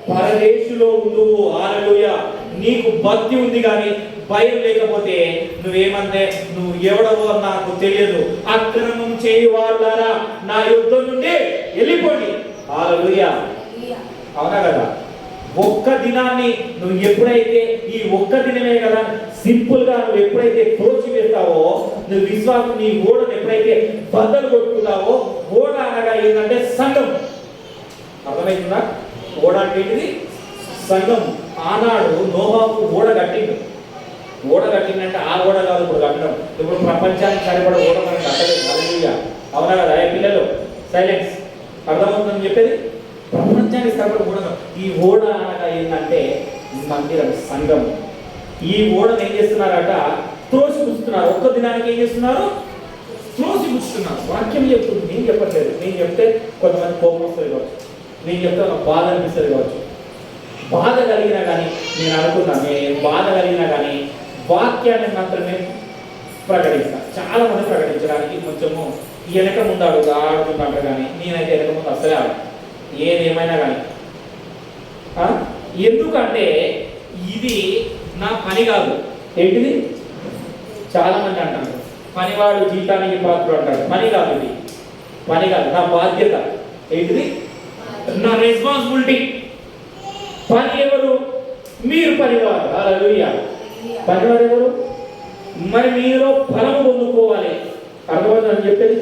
పరదేశులో ఉండువు. హల్లెలూయా. నీకు భక్తి ఉంది కానీ భయం లేకపోతే నువ్వేమంటే నువ్వు ఎవడవో నాకు తెలియదు, అక్రమం చేయి వాళ్ళారా నా యుద్ధం నుండి వెళ్ళిపోండి. హల్లెలూయా. అవునా కదా? ఒక్క దినాన్ని నువ్వు ఎప్పుడైతే ఈ ఒక్క దినమే కదా సింపుల్ గా నువ్వు ఎప్పుడైతే తోచి వేస్తావో, నువ్వు విశ్వాసం నీ ఓడను ఎప్పుడైతే బద్దలు కొట్టుకుంటావో, ఓడ అనగా ఏంటంటే సంఘం. అర్థమవుతుందా? ఓడ అంటే ఏంటిది? సంఘం. ఆనాడు నోహాకు ఓడ కట్టిండు. ఓడ కట్టిందంటే ఆ ఓడ కాదు ఇప్పుడు కట్టడం. ఇప్పుడు ప్రపంచానికి సరిపడ ఓడ మనకి కట్టలేదు. హల్లెలూయా. అవునా కదా? పిల్లలు సైలెన్స్. అర్థమవుతుందని చెప్పేది? ప్రపంచానికి సరిపడ ఓడ. ఈ ఓడ అనగా ఏంటంటే మందిరం, సంఘం. ఈ ఓడను ఏం చేస్తున్నారట? త్రోసి పుచ్చుతున్నారు. ఒక్క దినానికి ఏం చేస్తున్నారు? త్రోసి పుచ్చుతున్నారు. వాక్యం చెప్తుంది, నేను చెప్పట్లేదు. నేను చెప్తే కొంతమంది కోపం వస్తుంది కావచ్చు, నేను చెప్తే బాధ అనిపిస్తుంది కావచ్చు. బాధ కలిగినా కానీ నేను అనుకున్నాను, నేను బాధ కలిగినా కానీ వాక్యాన్ని మాత్రమే ప్రకటిస్తాను. చాలా మంది ప్రకటించడానికి కొంచెము వెనక ముందు ఆడుతున్నట్టు, కానీ నేనైతే వెనక ముందు అసలే ఆడు ఏదేమైనా కానీ. ఎందుకంటే ఇది నా పని కాదు. ఏంటిది? చాలా మంది అంటారు పనివాడు జీతానికి పాత్ర అంటారు. పని కాదు ఇది, పని కాదు, నా బాధ్యత. ఏంటిది? నా రెస్పాన్సిబిలిటీ. పని ఎవరు? మీరు పనివారు. హల్లెలూయా. పనివారు ఎవరు? మరి మీరు ఫలం పొందుకోవాలి. అర్థమవుతుందని చెప్పేది?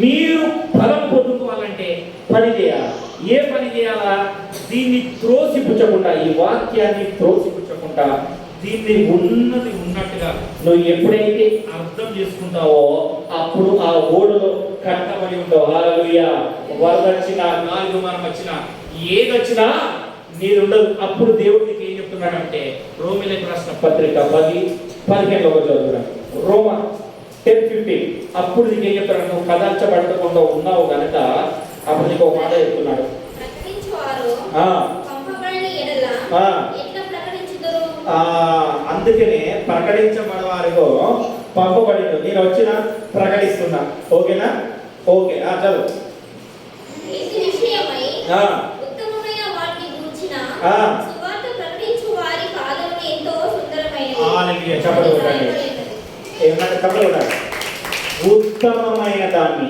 మీరు ఫలం పొందుకోవాలంటే పని చేయాలి. ఏ పని చేయాలా? దీన్ని త్రోసిపుచ్చకుండా, ఈ వాక్యాన్ని త్రోసిపుచ్చకుండా దీన్ని ఉన్నది ఉన్నట్టుగా నువ్వు ఎప్పుడైతే అర్థం చేసుకుంటావో అప్పుడు ఆ ఓడలో కట్టబడి ఉంటావు. హల్లెలూయా. వరద వచ్చినా, గాలి మనం వచ్చినా, ఏదొచ్చినా నీరు ఉండదు. అప్పుడు దేవుడు నీకు ఏం చెప్తున్నాడంటే, రోమీయులకు రాసిన పత్రిక 10:15 చదువుతున్నాడు. రోమా 10:15. అప్పుడు నీకు ఏం చెప్తాడు? నువ్వు కదల్చబడకుండా ఉన్నావు కనుక అప్పుడు నీకు ఒక మాట చెప్తున్నాడు. అందుకనే ప్రకటించబడవారిగో పంపబడిన నేను వచ్చిన ప్రకటిస్తున్నా. ఓకేనా? ఓకే, చదువు. ఉత్తమమైన దాన్ని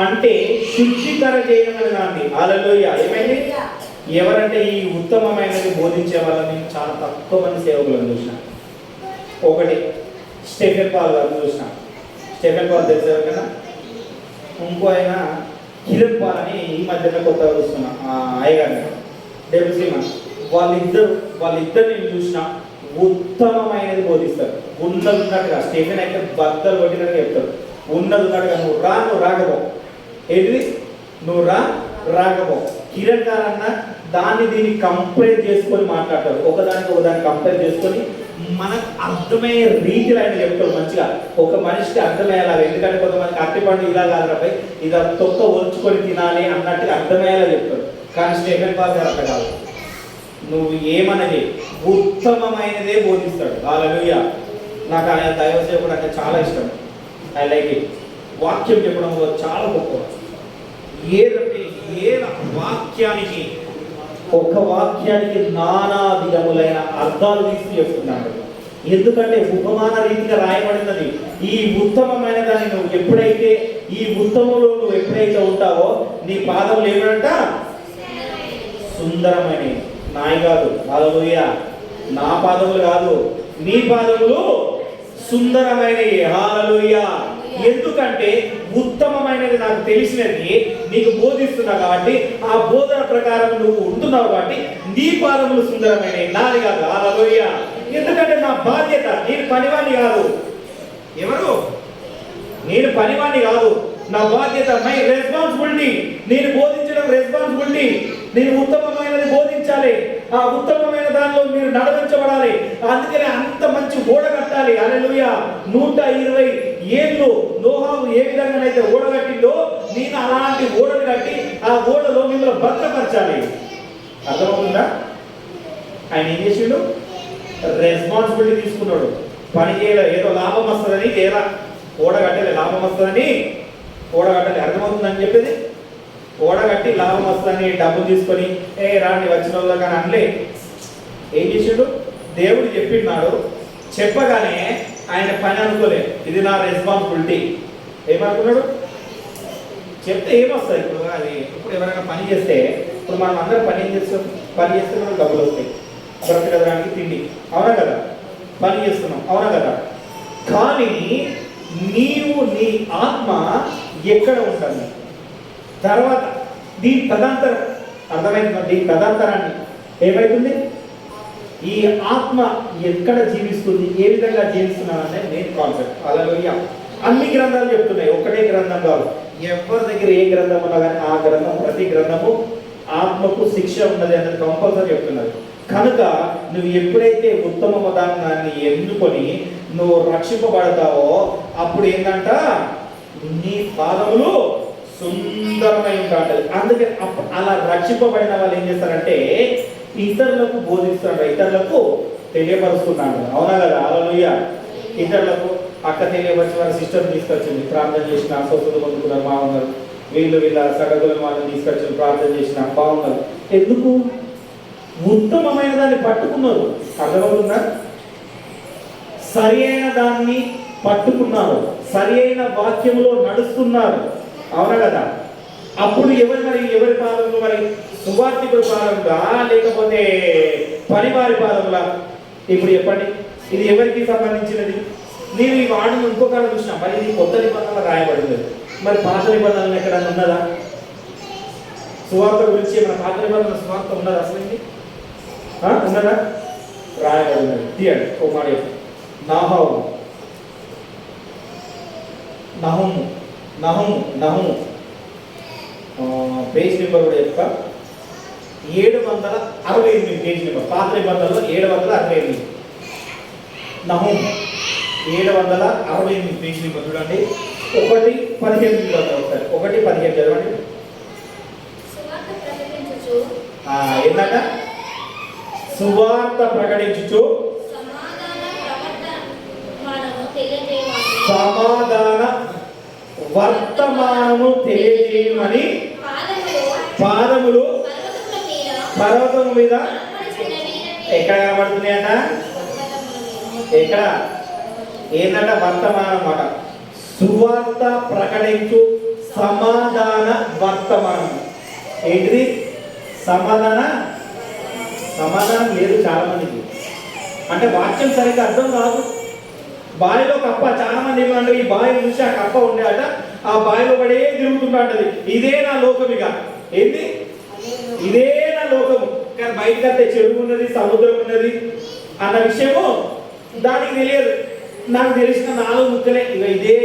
అంటే శుద్ధికర చేయమని దాన్ని. హల్లెలూయా. ఏమైంది? ఎవరంటే ఈ ఉత్తమమైనది బోధించే వాళ్ళని చాలా తక్కువ మంది సేవకులను చూసిన. ఒకటి స్టెఫెన్ పాల్ గారిని చూసిన. స్టెఫెన్ పాల్ తెలిసే కదా. ఇంకో ఆయన కిరణ్ పాల్ అని ఈ మధ్యలో కొత్తగా చూస్తున్నా అయ్యగారిని డెబ్యూసీమా. వాళ్ళిద్దరిని చూసిన ఉత్తమమైనది బోధిస్తారు. ఉన్నట్టుగా స్టెఫెన్ అయితే బద్దలు కొట్టినట్టుగా చెప్తారు. ఉన్నట్టుగా నువ్వు రాకపో, ఏంటిది నువ్వు రాకపో. కిరణ్ గారన్న దాన్ని దీన్ని కంపేర్ చేసుకొని మాట్లాడతారు. ఒకదాన్ని కంపేర్ చేసుకొని మనకు అర్థమయ్యే రీతిలో ఆయన చెప్తారు మంచిగా, ఒక మనిషికి అర్థమయ్యేలాగా. ఎందుకంటే కొంతమందికి అరటిపండు ఇలా కాదురాపై ఇది తొక్క ఒలుచుకొని తినాలి అన్నట్టుగా అర్థమయ్యేలా చెప్తారు. కానీ స్టెఫెన్ పాల్ గారు అట్లా కాదు. నువ్వు ఏమన్నది ఉత్తమమైనదే బోధిస్తాడు. హల్లెలూయా. నాకు ఆయన దైవ సేవకుడు అంటే చాలా ఇష్టం. I like it. వాక్యం చెప్పడం చాలా గొప్ప. ఏ వాక్యానికి ఒక వాక్యానికి నానా విధములైన అర్థాలు తీసి చెప్తున్నాడు. ఎందుకంటే ఉపమాన రీతిగా రాయబడినది. ఈ ఉత్తమమైన దాన్ని నువ్వు ఎప్పుడైతే ఈ ఉత్తమంలో నువ్వు ఎప్పుడైతే ఉంటావో నీ పాదములు ఏమంట సుందరమైనవి. నాయి కాదు, హల్లెలూయా. నా పాదములు కాదు, నీ పాదములు సుందరమైనవి. హల్లెలూయా. ఎందుకంటే ఉత్తమమైనది నాకు తెలిసినది నీకు బోధిస్తున్నా కాబట్టి ఆ బోధన ప్రకారం నువ్వు ఉంటున్నావు కాబట్టి నీ పాదములు సుందరమైనవి, నాది కాదు. హల్లెలూయా. ఎందుకంటే నా బాధ్యత. నేను పనివాణ్ణి కాదు. ఎవరు? నేను పనివాణ్ణి కాదు. నా బాధ్యత, మై రెస్పాన్సిబిలిటీ. నేను బోధించడం రెస్పాన్సిబిలిటీ. నేను ఉత్తమమైనది బోధించాలి. ఆ ఉత్తమమైన దానిలో మీరు నడవించబడాలి. అందుకనే అంత మంచి ఓడ కట్టాలి. హల్లెలూయా. 120 ఏళ్ళు నోహావు ఏ విధంగానైతే ఓడ కట్టిందో నేను అలాంటి ఓడను కట్టి ఆ ఓడలో మిమ్మల్ని భద్రపరచాలి. అర్థమవుతుందా? ఆయన ఏం చేసిండు? రెస్పాన్సిబిలిటీ తీసుకున్నాడు. పని చేయలేదు. ఏదో లాభం వస్తుందని ఏరా ఓడ కట్టలే, లాభం వస్తుందని ఓడ కట్టాలి. అర్థమవుతుందని చెప్పేది. ఓడగట్టి లాభం వస్తుందని డబ్బులు తీసుకొని రాండి వచ్చిన వాళ్ళు కానీ అనలే. ఏం చేసాడు? దేవుడు చెప్పినాడు. చెప్పగానే ఆయన పని అనుకోలేదు. ఇది నా రెస్పాన్సిబిలిటీ. ఏమనుకున్నాడు? చెప్తే ఏమొస్తాయి? ఇప్పుడు అది ఇప్పుడు ఎవరైనా పని చేస్తే ఇప్పుడు మనం అందరం పని చేస్తే మనకు డబ్బులు వస్తాయి. బ్రతకడానికి తిండి, అవునా కదా? పని చేస్తున్నాం, అవునా కదా? కానీ నీవు నీ ఆత్మ ఎక్కడ ఉంటుంది? తర్వాత దీని తదంతరం అర్థమైంది. దీని తదంతరాన్ని ఏమైతుంది? ఈ ఆత్మ ఎక్కడ జీవిస్తుంది, ఏ విధంగా జీవిస్తున్నావు అనేది మెయిన్ కాన్సెప్ట్. హల్లెలూయా. అన్ని గ్రంథాలు చెప్తున్నాయి, ఒకటే గ్రంథం కాదు. ఎవరి దగ్గర ఏ గ్రంథం ఉన్నా కానీ ఆ గ్రంథం, ప్రతి గ్రంథము ఆత్మకు శిక్ష ఉన్నది అనేది కంపల్సరీ చెప్తున్నారు. కనుక నువ్వు ఎప్పుడైతే ఉత్తమ దాన్ని ఎన్నుకొని నువ్వు రక్షింపబడతావో అప్పుడు ఏంటంట నీ పాదములు సుందరమై ఉంటాడు. అందుకే అలా రక్షింపబడిన వాళ్ళు ఏం చేస్తారంటే ఇతరులకు బోధిస్తాడు, ఇతరులకు తెలియపరుస్తున్నాడు. అవునా కదా? హల్లెలూయా. ఇతరులకు అక్క తెలియపరిచి వారి సిస్టర్ తీసుకొచ్చింది, ప్రార్థన చేసిన స్వస్థత పొందుకున్నారు, బాగున్నారు. వీళ్ళ సగగుల వాళ్ళని తీసుకొచ్చి ప్రార్థన చేసిన బాగున్నారు. ఎందుకు? ఉత్తమమైన దాన్ని పట్టుకున్నారు. అర్థమవుతుందా? సరి అయిన దాన్ని పట్టుకున్నారు, సరి అయిన వాక్యంలో నడుస్తున్నారు. అవునా కదా? అప్పుడు ఎవరి పాదములు? మరి సువార్తికుడి పాదములా లేకపోతే పనివారి పాదములా? ఇప్పుడు చెప్పండి, ఇది ఎవరికి సంబంధించినది? నేను ఈ వాడిని ఇంకొక చూసిన. మరి ఇది కొత్త నిబంధనలు రాయబడింది. మరి పాత నిబంధనలు ఎక్కడన్నా ఉన్నదా? సువార్త గురించి మన పాత నిబంధన సువార్త ఉన్నదా? అసలు ఉన్నదా? రాయబడినది. తీయండి ఒక మాట. నహుము పేజ్ నెంబర్ కూడా చెప్తా. 768 పేజ్ నెంబర్. పాత నిబంధనలో 768. నహుము 768 పేజ్ నెంబర్ చూడండి. 1:15 ఒకసారి 1:15 చదవండి. ఏంటంట? సువార్త ప్రకటించుచు సమాధాన వర్తమానము తెలియజేయమని పాదములు పర్వతము మీద ఎక్కడ కనబడుతున్నాయట? ఎక్కడ? ఏంటంట? వర్తమానం అన్నమాట. సువార్త ప్రకటించు సమాధాన వర్తమానం. ఏంటిది? సమాధానం లేదు చాలా మందికి. అంటే వాక్యం సరిగ్గా అర్థం కాదు. బావిలో కప్ప, చాలా మంది ఏమన్నారు, ఈ బావి చూసి ఆ కప్ప ఉండేట ఆ బావిలో పడే తిరుగుతుంటది. ఇదే నా లోకం, ఇక ఏంటి ఇదే నా లోకము. కానీ బయటకంటే చెరువు ఉన్నది, సముద్రం ఉన్నది అన్న విషయము దానికి తెలియదు. నాకు తెలిసిన 4 ముక్కలే,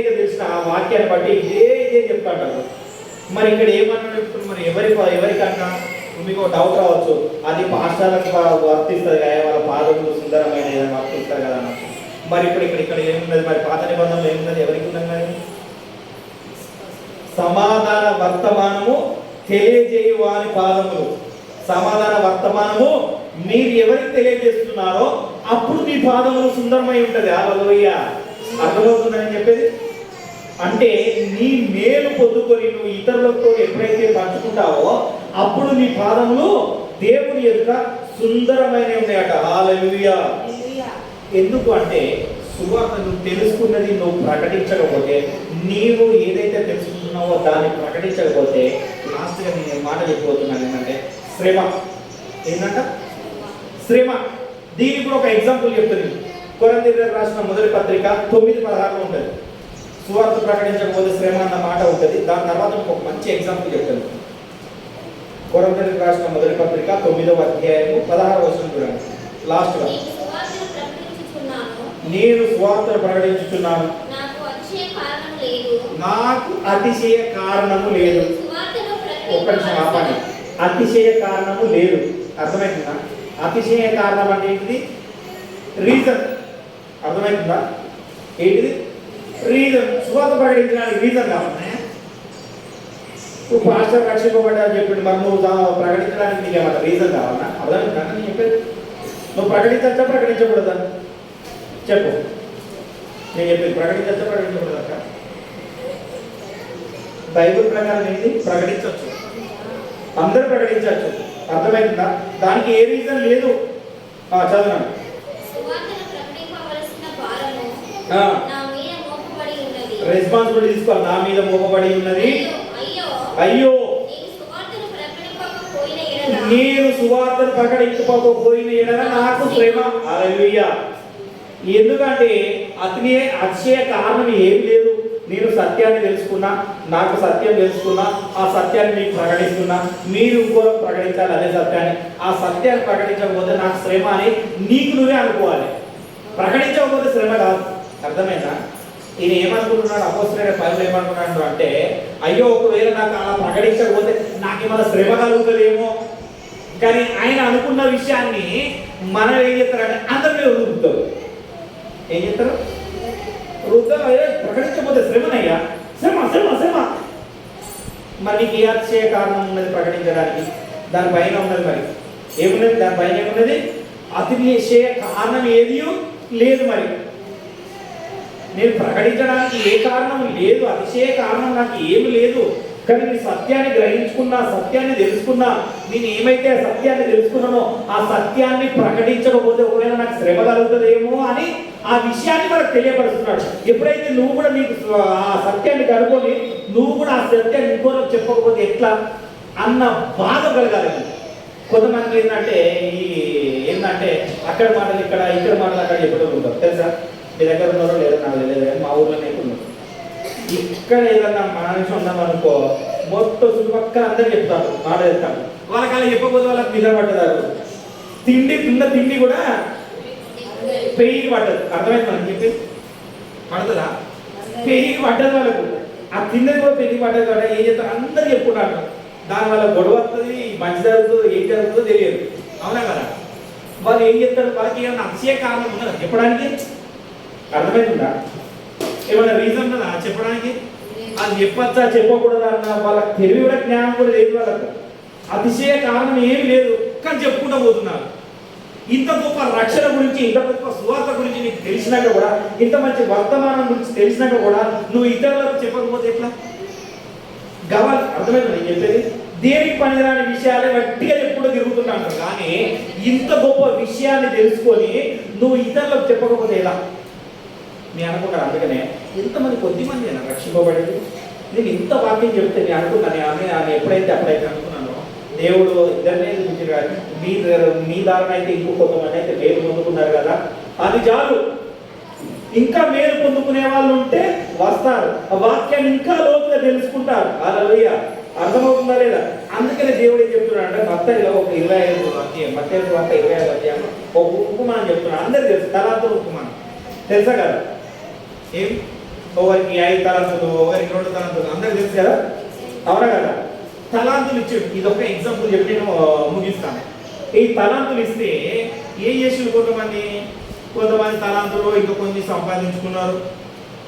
ఇక తెలిసిన ఆ వాక్యాన్ని బట్టి ఇదే చెప్తాంటారు. మరి ఇక్కడ ఏమన్నా చెప్తున్నారు, మరి ఎవరికన్నా మీకు డౌట్ రావచ్చు, అది పాఠశాలకు వర్తిస్తుంది కదా, వాళ్ళ పాదములు సుందరమైన ఏదైనా వర్తిస్తారు కదా అన్నట్టు. మరి ఇక్కడ ఏమున్నది, మరి పాత నిబంధనలు ఏమున్నది, ఎవరికి ఉన్నది? సమాధాన వర్తమానము తెలియజేయు వారి పాదములు. సమాధాన వర్తమానము మీరు ఎవరికి తెలియజేస్తున్నారో అప్పుడు మీ పాదములు సుందరమై ఉంటది. హల్లెలూయా. అర్థమవుతుందని చెప్పేది. అంటే నీ మేలు పొందుకొని నువ్వు ఇతరులతో ఎప్పుడైతే పంచుకుంటావో అప్పుడు నీ పాదములు దేవుని ఎదుట సుందరమైనవి ఉన్నాయట. హల్లెలూయా. ఎందుకు అంటే సువార్త నువ్వు తెలుసుకున్నది నువ్వు ప్రకటించకపోతే, నీవు ఏదైతే తెలుసుకుంటున్నావో దాన్ని ప్రకటించకపోతే, లాస్ట్గా నేను మాట చెప్పబోతున్నాను ఏంటంటే శ్రమ. ఏంటంట శ్రమ. దీనికి కూడా ఒక ఎగ్జాంపుల్ చెప్తుంది. కొరింథీయులకు రాసిన మొదటి పత్రిక 9:16 ఉంటుంది. సువార్త ప్రకటించకపోతే శ్రమ అన్న మాట ఉంటుంది. దాని తర్వాత ఒక మంచి ఎగ్జాంపుల్ చెప్తాను. కొరింథీయులకు రాసిన మొదటి పత్రిక 9వ అధ్యాయము 16వ వచనం చూడండి. లాస్ట్గా, నేను సువార్తను ప్రకటించుచున్నాను, నాకు అతిశయ కారణము లేదు. ఒక్క నిమిషం ఆపండి. అతిశయ కారణము లేదు. అర్థమవుతుందా? అతిశయ కారణం అంటే ఏంటిది? రీజన్. అర్థమవుతుందా? ఏంటిది రీజన్? సువార్త ప్రకటించడానికి రీజన్ కావాలి. నువ్వు పాస్టర్ రక్షింపబడ్డా చెప్పండి, మరి నువ్వు ప్రకటించడానికి నీకు ఏమన్నా రీజన్ కావాలా? అర్థమవుతుందా నేను చెప్పేది? నువ్వు ప్రకటించచ్చా ప్రకటించకూడదా చెప్పు. నేను చెప్పేది ప్రకటించచ్చా ప్రకటించకూడదా? బైబిల్ ప్రకారం ఏంటి? ప్రకటించవచ్చు, అందరూ ప్రకటించవచ్చు. అర్థమవుతుందా? దానికి ఏ రీజన్ లేదు. చదవండి. రెస్పాన్సిబిలిటీ తీసుకోవాలి. నా మీద మోపబడి ఉన్నది. అయ్యో, నేను సువార్తను ప్రకటించకపోయిన ఎడల నాకు శ్రమ. హల్లెలూయా. ఎందుకంటే అతిశయ కారణం ఏమి లేదు. నేను సత్యాన్ని తెలుసుకున్నా, నాకు సత్యం తెలుసుకున్నా, ఆ సత్యాన్ని మీకు ప్రకటిస్తున్నా, మీరు ఇంకోలో ప్రకటించాలి అదే సత్యాన్ని. ఆ సత్యాన్ని ప్రకటించకపోతే నాకు శ్రమ అని నీకు నువ్వే అనుకోవాలి. ప్రకటించకపోతే శ్రమ కాదు. అర్థమైందా? ఈయన ఏమనుకుంటున్నాడు? అపోస్తలుడైన పౌలు ఏమనుకున్నాడు అంటే, అయ్యో ఒకవేళ నాకు అలా ప్రకటించకపోతే నాకేమైనా శ్రమ కలుగుతుందేమో. కానీ ఆయన అనుకున్న విషయాన్ని మనం ఏం చేస్తారంటే అందరి మీద రుద్దుతారు. ఏం చేస్తారు? ప్రకటించకపోతే శ్రమనయ్యా, శ్రమ శ్రమ శ్రమ. మరి నీకు ఏ అతిశయ కారణం ఉన్నది ప్రకటించడానికి? దానిపైన ఉన్నది. మరి ఏమున్నది దానిపైన? ఏమున్నది? అతిశయ కారణం ఏది లేదు. మరి నేను ప్రకటించడానికి ఏ కారణం లేదు, అతిశయ కారణం నాకు ఏమి లేదు. కానీ నేను సత్యాన్ని గ్రహించుకున్నా, సత్యాన్ని తెలుసుకున్నా, నేను ఏమైతే సత్యాన్ని తెలుసుకున్నానో ఆ సత్యాన్ని ప్రకటించకపోతే ఒకవేళ నాకు శ్రమ కలుగుతుందేమో అని ఆ విషయాన్ని మనకు తెలియపరుస్తున్నాడు. ఎప్పుడైతే నువ్వు కూడా నీకు ఆ సత్యాన్ని కనుక్కొని నువ్వు కూడా ఆ సత్యాన్ని ఇంకోలో చెప్పకపోతే ఎట్లా అన్న బాధ కలగాలి. కొంతమంది ఏంటంటే అక్కడ మాటలు ఇక్కడ మాటలు అక్కడ చెప్పడం ఉంటారు. తెలుసా? మీ దగ్గర ఉన్నారో లేదో నాకు తెలియదు, కానీ మా ఊర్లోనే ఉన్నారు. ఇక్కడ ఏదన్నా మనిషి ఉన్నామనుకో మొత్తం చుట్టుపక్కల అందరూ చెప్తారు, మాట చెప్తారు. వాళ్ళకి అలా చెప్పకపోతే వాళ్ళకి నిద్ర పట్టదారు. తిండి కూడా పెయికి పట్టదు. అర్థమైంది అని చెప్పి పడుతుందా? పెయికి పట్టదు వాళ్ళకు. ఆ తిన్నది కూడా పెయికి పట్టదు కదా. ఏం చేస్తారు? అందరూ చెప్పుకుంటారు. దానివల్ల గొడవ వస్తుంది, మంచి జరుగుతుందో ఏం జరుగుతుందో తెలియదు. అవునా కదా? వాళ్ళు ఏం చెప్తారు? వాళ్ళకి ఏమైనా అతిశయ కారణం ఉన్నదా చెప్పడానికి? అర్థమవుతుందా? ఏమైనా రీజన్ ఉన్నదా చెప్పడానికి? అది చెప్పచ్చా చెప్పకూడదా అన్న వాళ్ళకి తెలివి కూడా జ్ఞానం కూడా లేదు. వాళ్ళకు అతిశయ కారణం ఏమి లేదు, కానీ చెప్పుకుంటూ పోతున్నారు. ఇంత గొప్ప రక్షణ గురించి, ఇంత గొప్ప సువార్త గురించి నీకు తెలిసినాక కూడా, ఇంత మంచి వర్తమానం గురించి తెలిసినాక కూడా నువ్వు ఇతరులకు చెప్పకపోతే ఎట్లా? గవాలి. అర్థమైంది నేను చెప్పేది? దేనికి పనికిరాని విషయాలే గట్టిగా ఎప్పుడూ తిరుగుతున్నాను. కానీ ఇంత గొప్ప విషయాన్ని తెలుసుకొని నువ్వు ఇతరులకు చెప్పకపోతే ఎలా? నేను అనుకున్నాను. అందుకనే ఎంతమంది కొద్దిమంది అయినా రక్షింపబడేది. నేను ఇంత వాక్యం చెప్తే నేను అనుకున్నాను, ఎప్పుడైతే అనుకున్నానో దేవుడు ఇద్దరినే చూపించారు. మీ దారిని అయితే ఇంకో కొంతమంది అయితే మేలు పొందుకున్నారు కదా, అది చాలు. ఇంకా మేలు పొందుకునే వాళ్ళు ఉంటే వస్తారు, ఆ వాక్యాన్ని ఇంకా లోతుగా తెలుసుకుంటారు. హల్లెలూయా. అర్థమవుతుందా లేదా? అందుకనే దేవుడు ఏం చెప్తున్నాడు అంటే మత్తయిలో ఒక 25 అధ్యాయం, మత్తయి వార్త 25 అధ్యాయం ఒక ఉపమానం చెప్తున్నాడు. అందరికి తెలుసు, తలాంతుల ఉపమానం తెలుసా కదా? ఏం ఒకరికి 5 తలాంతులు, ఒకరికి 2 తలాంతులు, అందరికి తెలుసు కదా, అవునా కదా? తలాంతులు ఇచ్చాడు. ఇది ఒక ఎగ్జాంపుల్ చెప్పి నేను ముగిస్తాను. ఈ తలాంతులు ఇస్తే ఏం చేసిండు? కొంతమంది తలాంతులు ఇంకా కొన్ని సంపాదించుకున్నారు.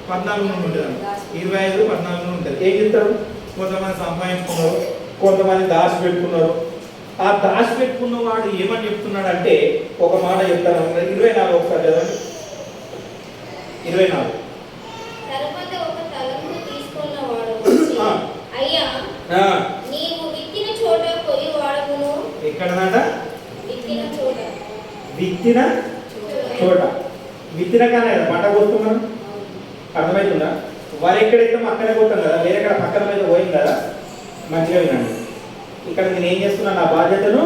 14 నుండి ఉంటుంది, 25, 14 నుండి ఉంటుంది. ఏం చెప్తారు? కొంతమంది సంపాదించుకున్నారు, కొంతమంది దాచి పెట్టుకున్నారు. ఆ దాచి పెట్టుకున్న వాడు ఏమని చెప్తున్నాడు అంటే ఒక మాట చెప్తాను. 24 ఒకసారి చదవండి. 24. తర్వాత ఒక తలంపు తీసుకున్నవాడు వచ్చి, అయ్యా నీవు విత్తిన చోట పోయి వాడకును. ఎక్కడనట? విత్తిన చోట. విత్తిన చోట. విత్తిన కానీ కదా పంట కోస్తున్నాం, అర్థమవుతుందా? వరి ఎక్కడైతే అక్కడే కొట్టాం కదా, వేరే ఎక్కడ పక్కన మీద పోయింది కదా. మంచిగా వినండి. ఇక్కడ నేను ఏం చేస్తున్నా? నా బాధ్యతను,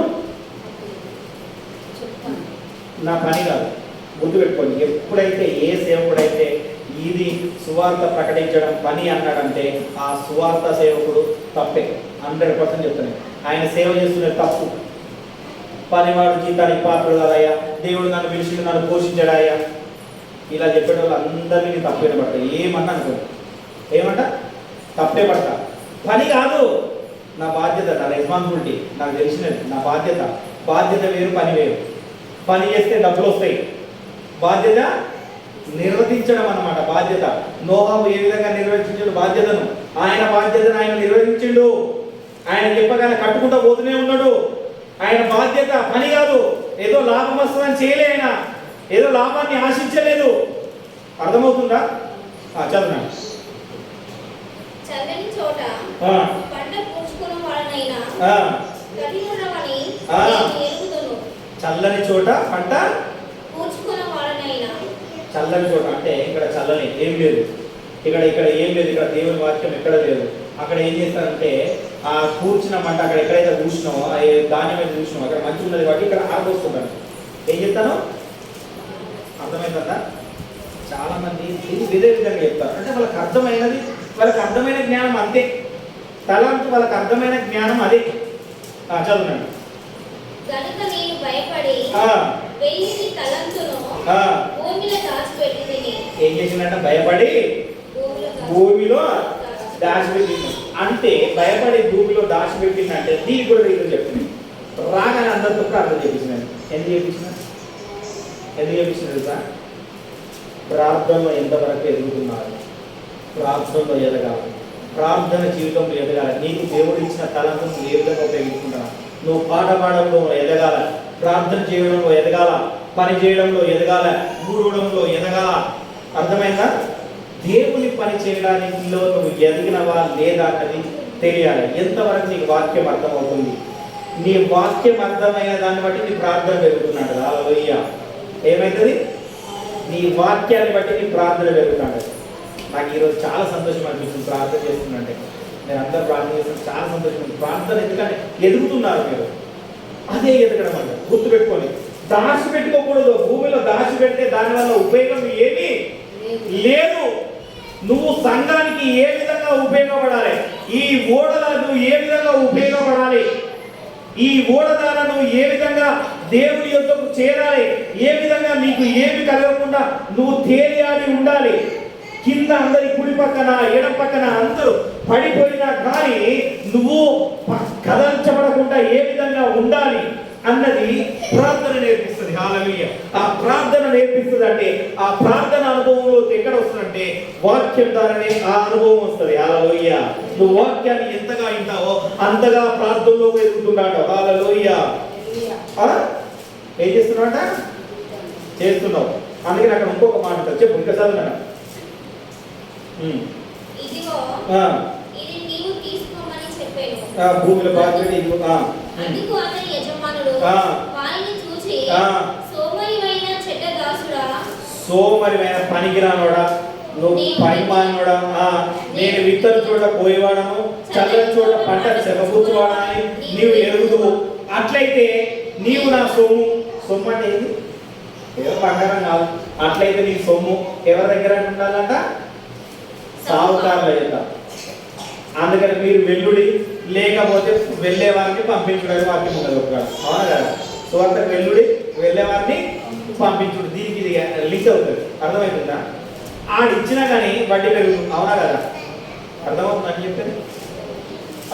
నా పని కాదు. గుర్తుపెట్టుకోండి. ఎప్పుడైతే ఏ సేవకుడైతే ఇది సువార్త ప్రకటించడం పని అన్నాడంటే ఆ సువార్త సేవకుడు తప్పే. 100% చెప్తున్నాను. ఆయన సేవ చేస్తున్నది తప్పు. పనివాడు జీతానికి పాత్రలు కాదయ్యా, దేవుడు నన్ను పిలిచి నన్ను పోషించాడాయా, ఇలా చెప్పే వాళ్ళు అందరినీ తప్పేన పడతాయి. ఏమన్నా అనుకోండి, ఏమంట తప్పే పడతా. పని కాదు, నా బాధ్యత, నా రెస్పాన్సిబిలిటీ, నాకు తెలిసినది నా బాధ్యత. బాధ్యత వేరు, పని వేరు. పని చేస్తే డబ్బులు వస్తాయి, బాధ్యత నిర్వర్తించడం అన్నమాట. బాధ్యత నోహాబు ఏ విధంగా నిర్వర్తించాడు బాధ్యతను? ఆయన బాధ్యతను ఆయన నిర్వహించిండు. ఆయన చెప్పగానే కట్టుకుంటూ పోతూనే ఉన్నాడు. ఆయన బాధ్యత పని కాదు. ఏదో లాభం వస్తుందని చేయలే ఆయన, ఏదో లాభాన్ని ఆశించలేదు. అర్థమవుతుందా? చదవండి. చల్లని చోట పంట పూడ్చుకున్న వాడనైనా కఠినుడవని నేను ఎరుగుదును. చల్లని చోట పంట పూడ్చుకున్న వాడనైనా. చల్లని చోట అంటే ఇక్కడ చల్లని ఏం లేదు, ఇక్కడ ఏం లేదు, ఇక్కడ దేవుని వాక్యం ఎక్కడ లేదు. అక్కడ ఏం చేస్తారంటే ఆ కూర్చున్న మంట అక్కడ ఎక్కడైతే కూర్చున్నామో ధాన్యం మీద కూర్చున్నామో అక్కడ మంచి ఉన్నది కాబట్టి ఇక్కడ ఆరబోస్తుంటాను. ఏం చెప్తాను? అర్థమవుతుందా? చాలా మంది ఇదే విధంగా చెప్తారు. అంటే వాళ్ళకి అర్థమైనది, వాళ్ళకి అర్థమైన జ్ఞానం అంతే. తలాంతు వాళ్ళకి అర్థమైన జ్ఞానం అదే. చదువునండి. గనుక నేను భయపడి వెయ్యి తలంతును భూమిలో దాచిపెట్టింది. ఏం చేసిందంట? భయపడి భూమిలో దాచిపెట్టింది. అంటే భయపడి భూమిలో దాచిపెట్టిందంటే దీనికి కూడా రీజన్ చెప్పింది. రాగానే అందరితో ప్రార్థన చేపించినాను. ఎందుకు చేపించినారు సార్? ప్రార్థనలో ఎంతవరకు ఎదుగుతున్నారు? ప్రార్థనలో ఎదగాలి, ప్రార్థన జీవితంలో ఎదగాలి. నీకు దేవుడు ఇచ్చిన తలంతును ఏ విధంగా ఉపయోగించుకుంటున్నా? నువ్వు పాట పాడడంలో ఎదగాల, ప్రార్థన చేయడంలో ఎదగాల, పని చేయడంలో ఎదగాల, కూడడంలో ఎదగాల. అర్థమైందా? దేవుని పని చేయడానికి నువ్వు ఎదిగినవా లేదా అన్నది తెలియాలి. ఎంతవరకు నీకు వాక్యం అర్థమవుతుంది? నీ వాక్యం అర్థమైన దాన్ని బట్టి నీ ప్రార్థన పెరుగుతున్నాడు. హల్లెలూయా. ఏమైతుంది? నీ వాక్యాన్ని బట్టి నీ ప్రార్థన పెరుగుతున్నాడు. నాకు ఈరోజు చాలా సంతోషం అనిపిస్తుంది ప్రార్థన చేస్తుందంటే. నేను అందరూ ప్రార్థన చేస్తున్నా, చాలా సంతోషం. ప్రార్థన ఎందుకంటే ఎదుగుతున్నారు మీరు. అదే ఎదగడం అంటే గుర్తుపెట్టుకొని దాచిపెట్టుకోకూడదు. భూమిలో దాచిపెడితే దానివల్ల ఉపయోగం ఏమీ లేదు. నువ్వు సంఘానికి ఏ విధంగా ఉపయోగపడాలి, ఈ ఓడలకు ఏ విధంగా ఉపయోగపడాలి, ఈ ఓడ ద్వారా నువ్వు ఏ విధంగా దేవుని యొద్దకు చేరాలి, ఏ విధంగా నీకు ఏమి కలగకుండా నువ్వు తేలియాడి ఉండాలి. కింద అందరి కుడి పక్కన ఎడం పక్కన అందరూ పడిపోయినా కానీ నువ్వు కదల్చబడకుండా ఏ విధంగా ఉండాలి అన్నది ప్రార్థన నేర్పిస్తుంది. హల్లెలూయా. ఆ ప్రార్థన నేర్పిస్తుంది అంటే ఆ ప్రార్థన అనుభవంలో ఎక్కడ వస్తుందంటే వాక్యం ద్వారానే ఆ అనుభవం వస్తుంది. హల్లెలూయా. నువ్వు వాక్యాన్ని ఎంతగా వింటావో అంతగా ప్రార్థనలో ఎదుగుతున్నాడు. హల్లెలూయా. ఏం చేస్తున్నావుట? చేస్తున్నావు. అందుకని అక్కడ ఇంకొక మాట ఉంటుంది, చెప్పు ఇంకా చదువునా. ఇదిగో ఇది నీవు తీసుకోమని చెప్పాను. భూమిలో బాధ్యత ఇదిగో. అందుకు అతని యజమానుడు వారిని చూసి సోమరివైన చెడ్డ దాసుడా, సోమరివైన పనికిరానోడా, నువ్వు పని మానోడా, నేను విత్తను చూడ పోయేవాడను, చల్లని చోట పంట చెమకూర్చువాడని నీవు ఎరుగుదువు. అట్లయితే నీవు నా సొమ్ము, సొమ్ము అంటే ఏంది? ఏదో బంగారం కాదు. అట్లయితే నీ సొమ్ము ఎవరి దగ్గర ఉండాలంట? సావుకారుల యొక్క. అందుకని మీరు వెల్లుడి, లేకపోతే వెళ్ళే వారిని పంపించడానికి వాక్యం ఉండదు ఒకటి. అవునా కదా? సువార్తకు వెల్లుడి, వెళ్ళే వారిని పంపించుడు. దీనికి ఇది లింక్ అవుతుంది. అర్థమవుతుందా? ఆడిచ్చినా కానీ వడ్డీ పెరుగుతుంది. అవునా కదా? అర్థమవుతుందా అని చెప్పేది?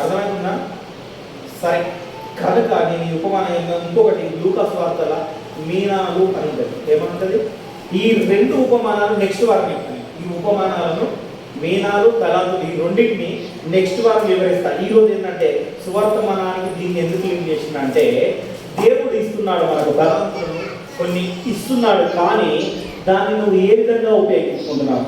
అర్థమవుతుందా? సరే, కనుక నేను ఈ ఉపమానం ఇంకొకటి లూకాసు వార్తల మీనాలు అని ఉంటుంది. ఏమంటుంది? ఈ రెండు ఉపమానాలు నెక్స్ట్ వారం చెప్తాను. ఈ ఉపమానాలను మీనాలు, తలాంతులు, ఈ రెండింటిని నెక్స్ట్ వారం వివరిస్తా. ఈ రోజు ఏంటంటే సువర్తమానానికి దీన్ని ఎందుకు లింక్ చేసిన అంటే, దేవుడు ఇస్తున్నాడు మనకు తలాంతులను కొన్ని ఇస్తున్నాడు, కానీ దాన్ని నువ్వు ఏ విధంగా ఉపయోగించుకుంటున్నావు?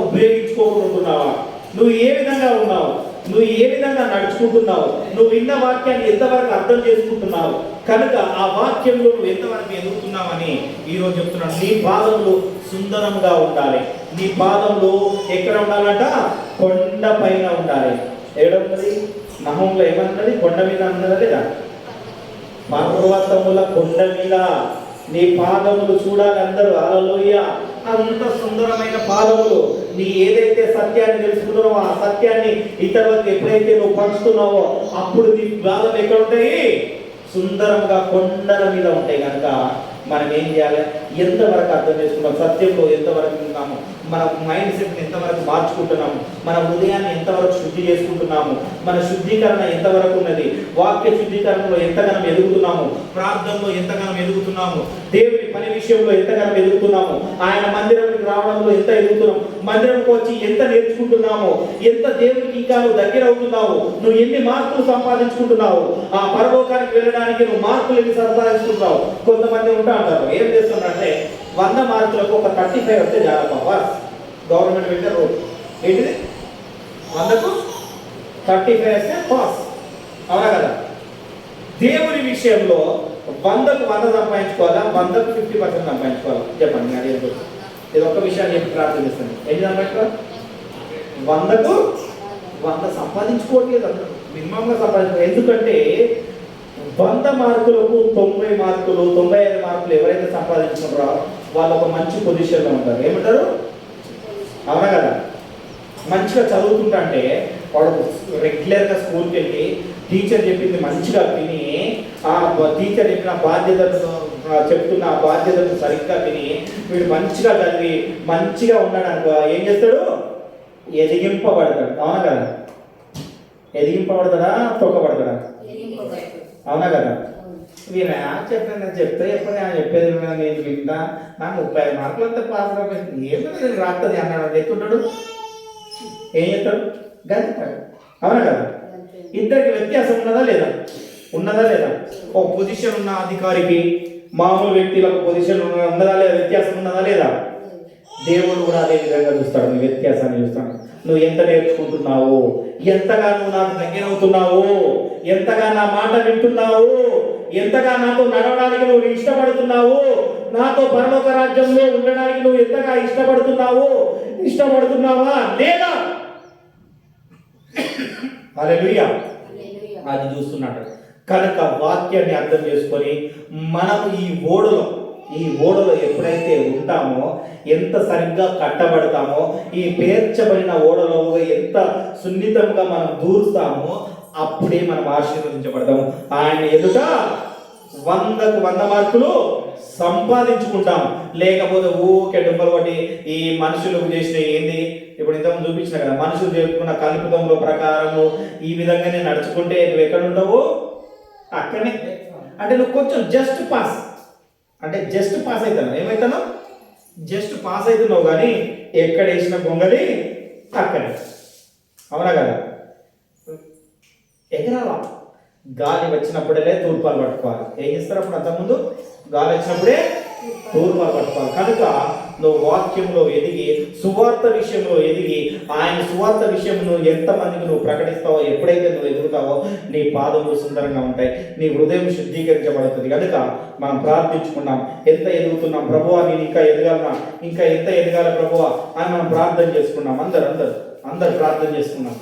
ఉపయోగించుకోకుంటున్నావా? నువ్వు ఏ విధంగా ఉన్నావు? నువ్వు ఏ విధంగా నడుచుకుంటున్నావు? నువ్వు విన్న వాక్యాన్ని ఎంతవరకు అర్థం చేసుకుంటున్నావు? కనుక ఆ వాక్యంలో నువ్వు ఎంతవరకు ఎదుగుతున్నావని ఈరోజు చెప్తున్నాను. నీ పాదములు సుందరంగా ఉండాలి. నీ పాదములు ఎక్కడ ఉండాలంట? కొండ పైన ఉండాలి. ఏడున్నది? నహంలో ఏమన్నది? కొండ మీద అన్నదా లేదా? పర్వతముల కొండ మీద నీ పాదములు చూడాలి అందరూ. హల్లెలూయా! అంత సుందరమైన పాదములు. నీ ఏదైతే సత్యాన్ని తెలుసుకున్నావో ఆ సత్యాన్ని ఇతరులకు ఎప్పుడైతే నువ్వు పంచుతున్నావో అప్పుడు నీ పాదం ఎక్కడ ఉంటాయి? సుందరంగా కొండల మీద ఉంటాయి. కనుక మనం ఏం చేయాలి? ఎంతవరకు అర్థం చేసుకున్నాం? సత్యంలో ఎంతవరకు ఉన్నాము? మన మైండ్ సెట్ని ఎంతవరకు మార్చుకుంటున్నాము? మన హృదయాన్ని ఎంతవరకు శుద్ధి చేసుకుంటున్నాము? మన శుద్ధీకరణ ఎంతవరకు ఉన్నది? వాక్య శుద్ధీకరణలో ఎంతగానో ఎదుగుతున్నాము? ప్రార్థనలో ఎంతగానో ఎదుగుతున్నాము? దేవుని పని విషయంలో ఎంతగానో ఎదుగుతున్నాము? ఆయన మందిరానికి రావడంలో ఎంత ఎదుగుతున్నాము? మందిరంకి వచ్చి ఎంత నేర్చుకుంటున్నాము? ఎంత దేవునికి ఇంకా నువ్వు దగ్గర అవుతున్నావు? నువ్వు ఎన్ని మార్కులు సంపాదించుకుంటున్నావు? ఆ పరలోకానికి వెళ్ళడానికి నువ్వు మార్కులు ఎన్ని సంపాదించుకుంటున్నావు? కొంతమంది ఉంటా అంటారు, ఏం చేస్తున్నారంటే 100 మార్కులకు ఒక 35 వస్తే చాలా పాస్. గవర్నమెంట్ పెట్టే రూల్ ఏంటిది? 100కు 35 వస్తే పాస్. అవునా కదా? దేవుని విషయంలో 100కు 100 సంపాదించుకోవాలా? 100కు 50% సంపాదించుకోవాలా? చెప్పండి. అది ఇది ఒక్క విషయాన్ని చెప్పి ప్రార్థన చేస్తాను. ఎన్ని సంపాదించుకోవాలి? 100కు 100 సంపాదించుకోవట్లేదు అందరూ. మినిమంగా సంపాదించుకోవాలి. ఎందుకంటే 100 మార్కులకు 90 మార్కులు, 95 మార్కులు ఎవరైతే సంపాదించుకుంటారో వాళ్ళు ఒక మంచి పొజిషన్లో ఉంటారు. ఏమంటారు? అవునా కదా? మంచిగా చదువుతుంటా అంటే వాడు రెగ్యులర్గా స్కూల్కి వెళ్ళి టీచర్ చెప్పింది మంచిగా విని, ఆ టీచర్ చెప్పిన బాధ్యతను చెప్తున్న ఆ బాధ్యతను సరిగ్గా విని వీడు మంచిగా చదివి మంచిగా ఉన్నాడు ఏం చేస్తాడు? ఎదిగింపబడతాడు. అవునా కదా? ఎదిగింపబడతాడా? తొక్కబడతాడా? అవునా కదా? వీరు చెప్తే చెప్పేది నేను వింటా, నాకు 35 మార్కులు అంతా పాస్ అయిపోయింది, ఏమైనా రాస్తుంది అన్నాడు. ఎత్తుంటాడు, ఏం చెప్తాడు? గంటాడు. అవునా కదా? ఇద్దరికి వ్యత్యాసం ఉన్నదా లేదా? ఉన్నదా లేదా? ఒక పొజిషన్ ఉన్న అధికారికి మామూలు వ్యక్తులకు పొజిషన్ ఉన్నదా లేదా? వ్యత్యాసం ఉన్నదా లేదా? దేవుడు కూడా అదే విధంగా చూస్తాడు. నీ వ్యత్యాసాన్ని చూస్తాడు. నువ్వు ఎంత నేర్చుకుంటున్నావు? ఎంతగా నువ్వు నాకు దగ్గర అవుతున్నావు? ఎంతగా నా మాట వింటున్నావు? ఎంతగా నాతో నడవడానికి నువ్వు ఇష్టపడుతున్నావు? నాతో పరలోక రాజ్యంలో ఉండడానికి నువ్వు ఎంతగా ఇష్టపడుతున్నావా లేదా? హల్లెలూయా! అది చూస్తున్నాడు. కనుక వాక్యాన్ని అర్థం చేసుకొని మనం ఈ ఓడలో ఎప్పుడైతే ఉంటామో, ఎంత సరిగ్గా కట్టబడతామో, ఈ పేర్చబడిన ఓడలో ఎంత సున్నితంగా మనం దూరుస్తామో అప్పుడే మనం ఆశీర్వదించబడతాము. ఆయన ఎదుట 100కు 100 మార్కులు సంపాదించుకుంటాం. లేకపోతే ఊకే డుంబలు కొట్టి ఈ మనుషులకు చేసిన ఏంది ఇప్పుడు ఇంతకుముందు చూపించిన కదా, మనుషులు చేసుకున్న కల్పితంలో ప్రకారము ఈ విధంగానే నడుచుకుంటే నువ్వు ఎక్కడ ఉండవు? అక్కడనే. అంటే నువ్వు కొంచెం జస్ట్ పాస్ అవుతాను. ఏమవుతాను? జస్ట్ పాస్ అవుతున్నావు, కానీ ఎక్కడ వేసిన గొంగలి అక్కడే. అవునా కదా? ఎగరాలా? గాలి వచ్చినప్పుడే తూర్పాలు పట్టుకోవాలి. ఏం చేస్తారు అప్పుడు? అంతకుముందు గాలి వచ్చినప్పుడే తూర్పాలు పట్టుకోవాలి. కనుక నువ్వు వాక్యంలో ఎదిగి, సువార్త విషయంలో ఎదిగి, ఆయన సువార్త విషయంలో ఎంతమందికి నువ్వు ప్రకటిస్తావో, ఎప్పుడైతే నువ్వు ఎదుగుతావో నీ పాదములు సుందరంగా ఉంటాయి, నీ హృదయం శుద్ధీకరించబడుతుంది. కనుక మనం ప్రార్థించుకున్నాం, ఎంత ఎదుగుతున్నాం ప్రభువా, నేను ఇంకా ఎదగాలనా, ఇంకా ఎంత ఎదగాల ప్రభువా అని మనం ప్రార్థన చేసుకున్నాం. అందరు ప్రార్థన చేసుకున్నాం.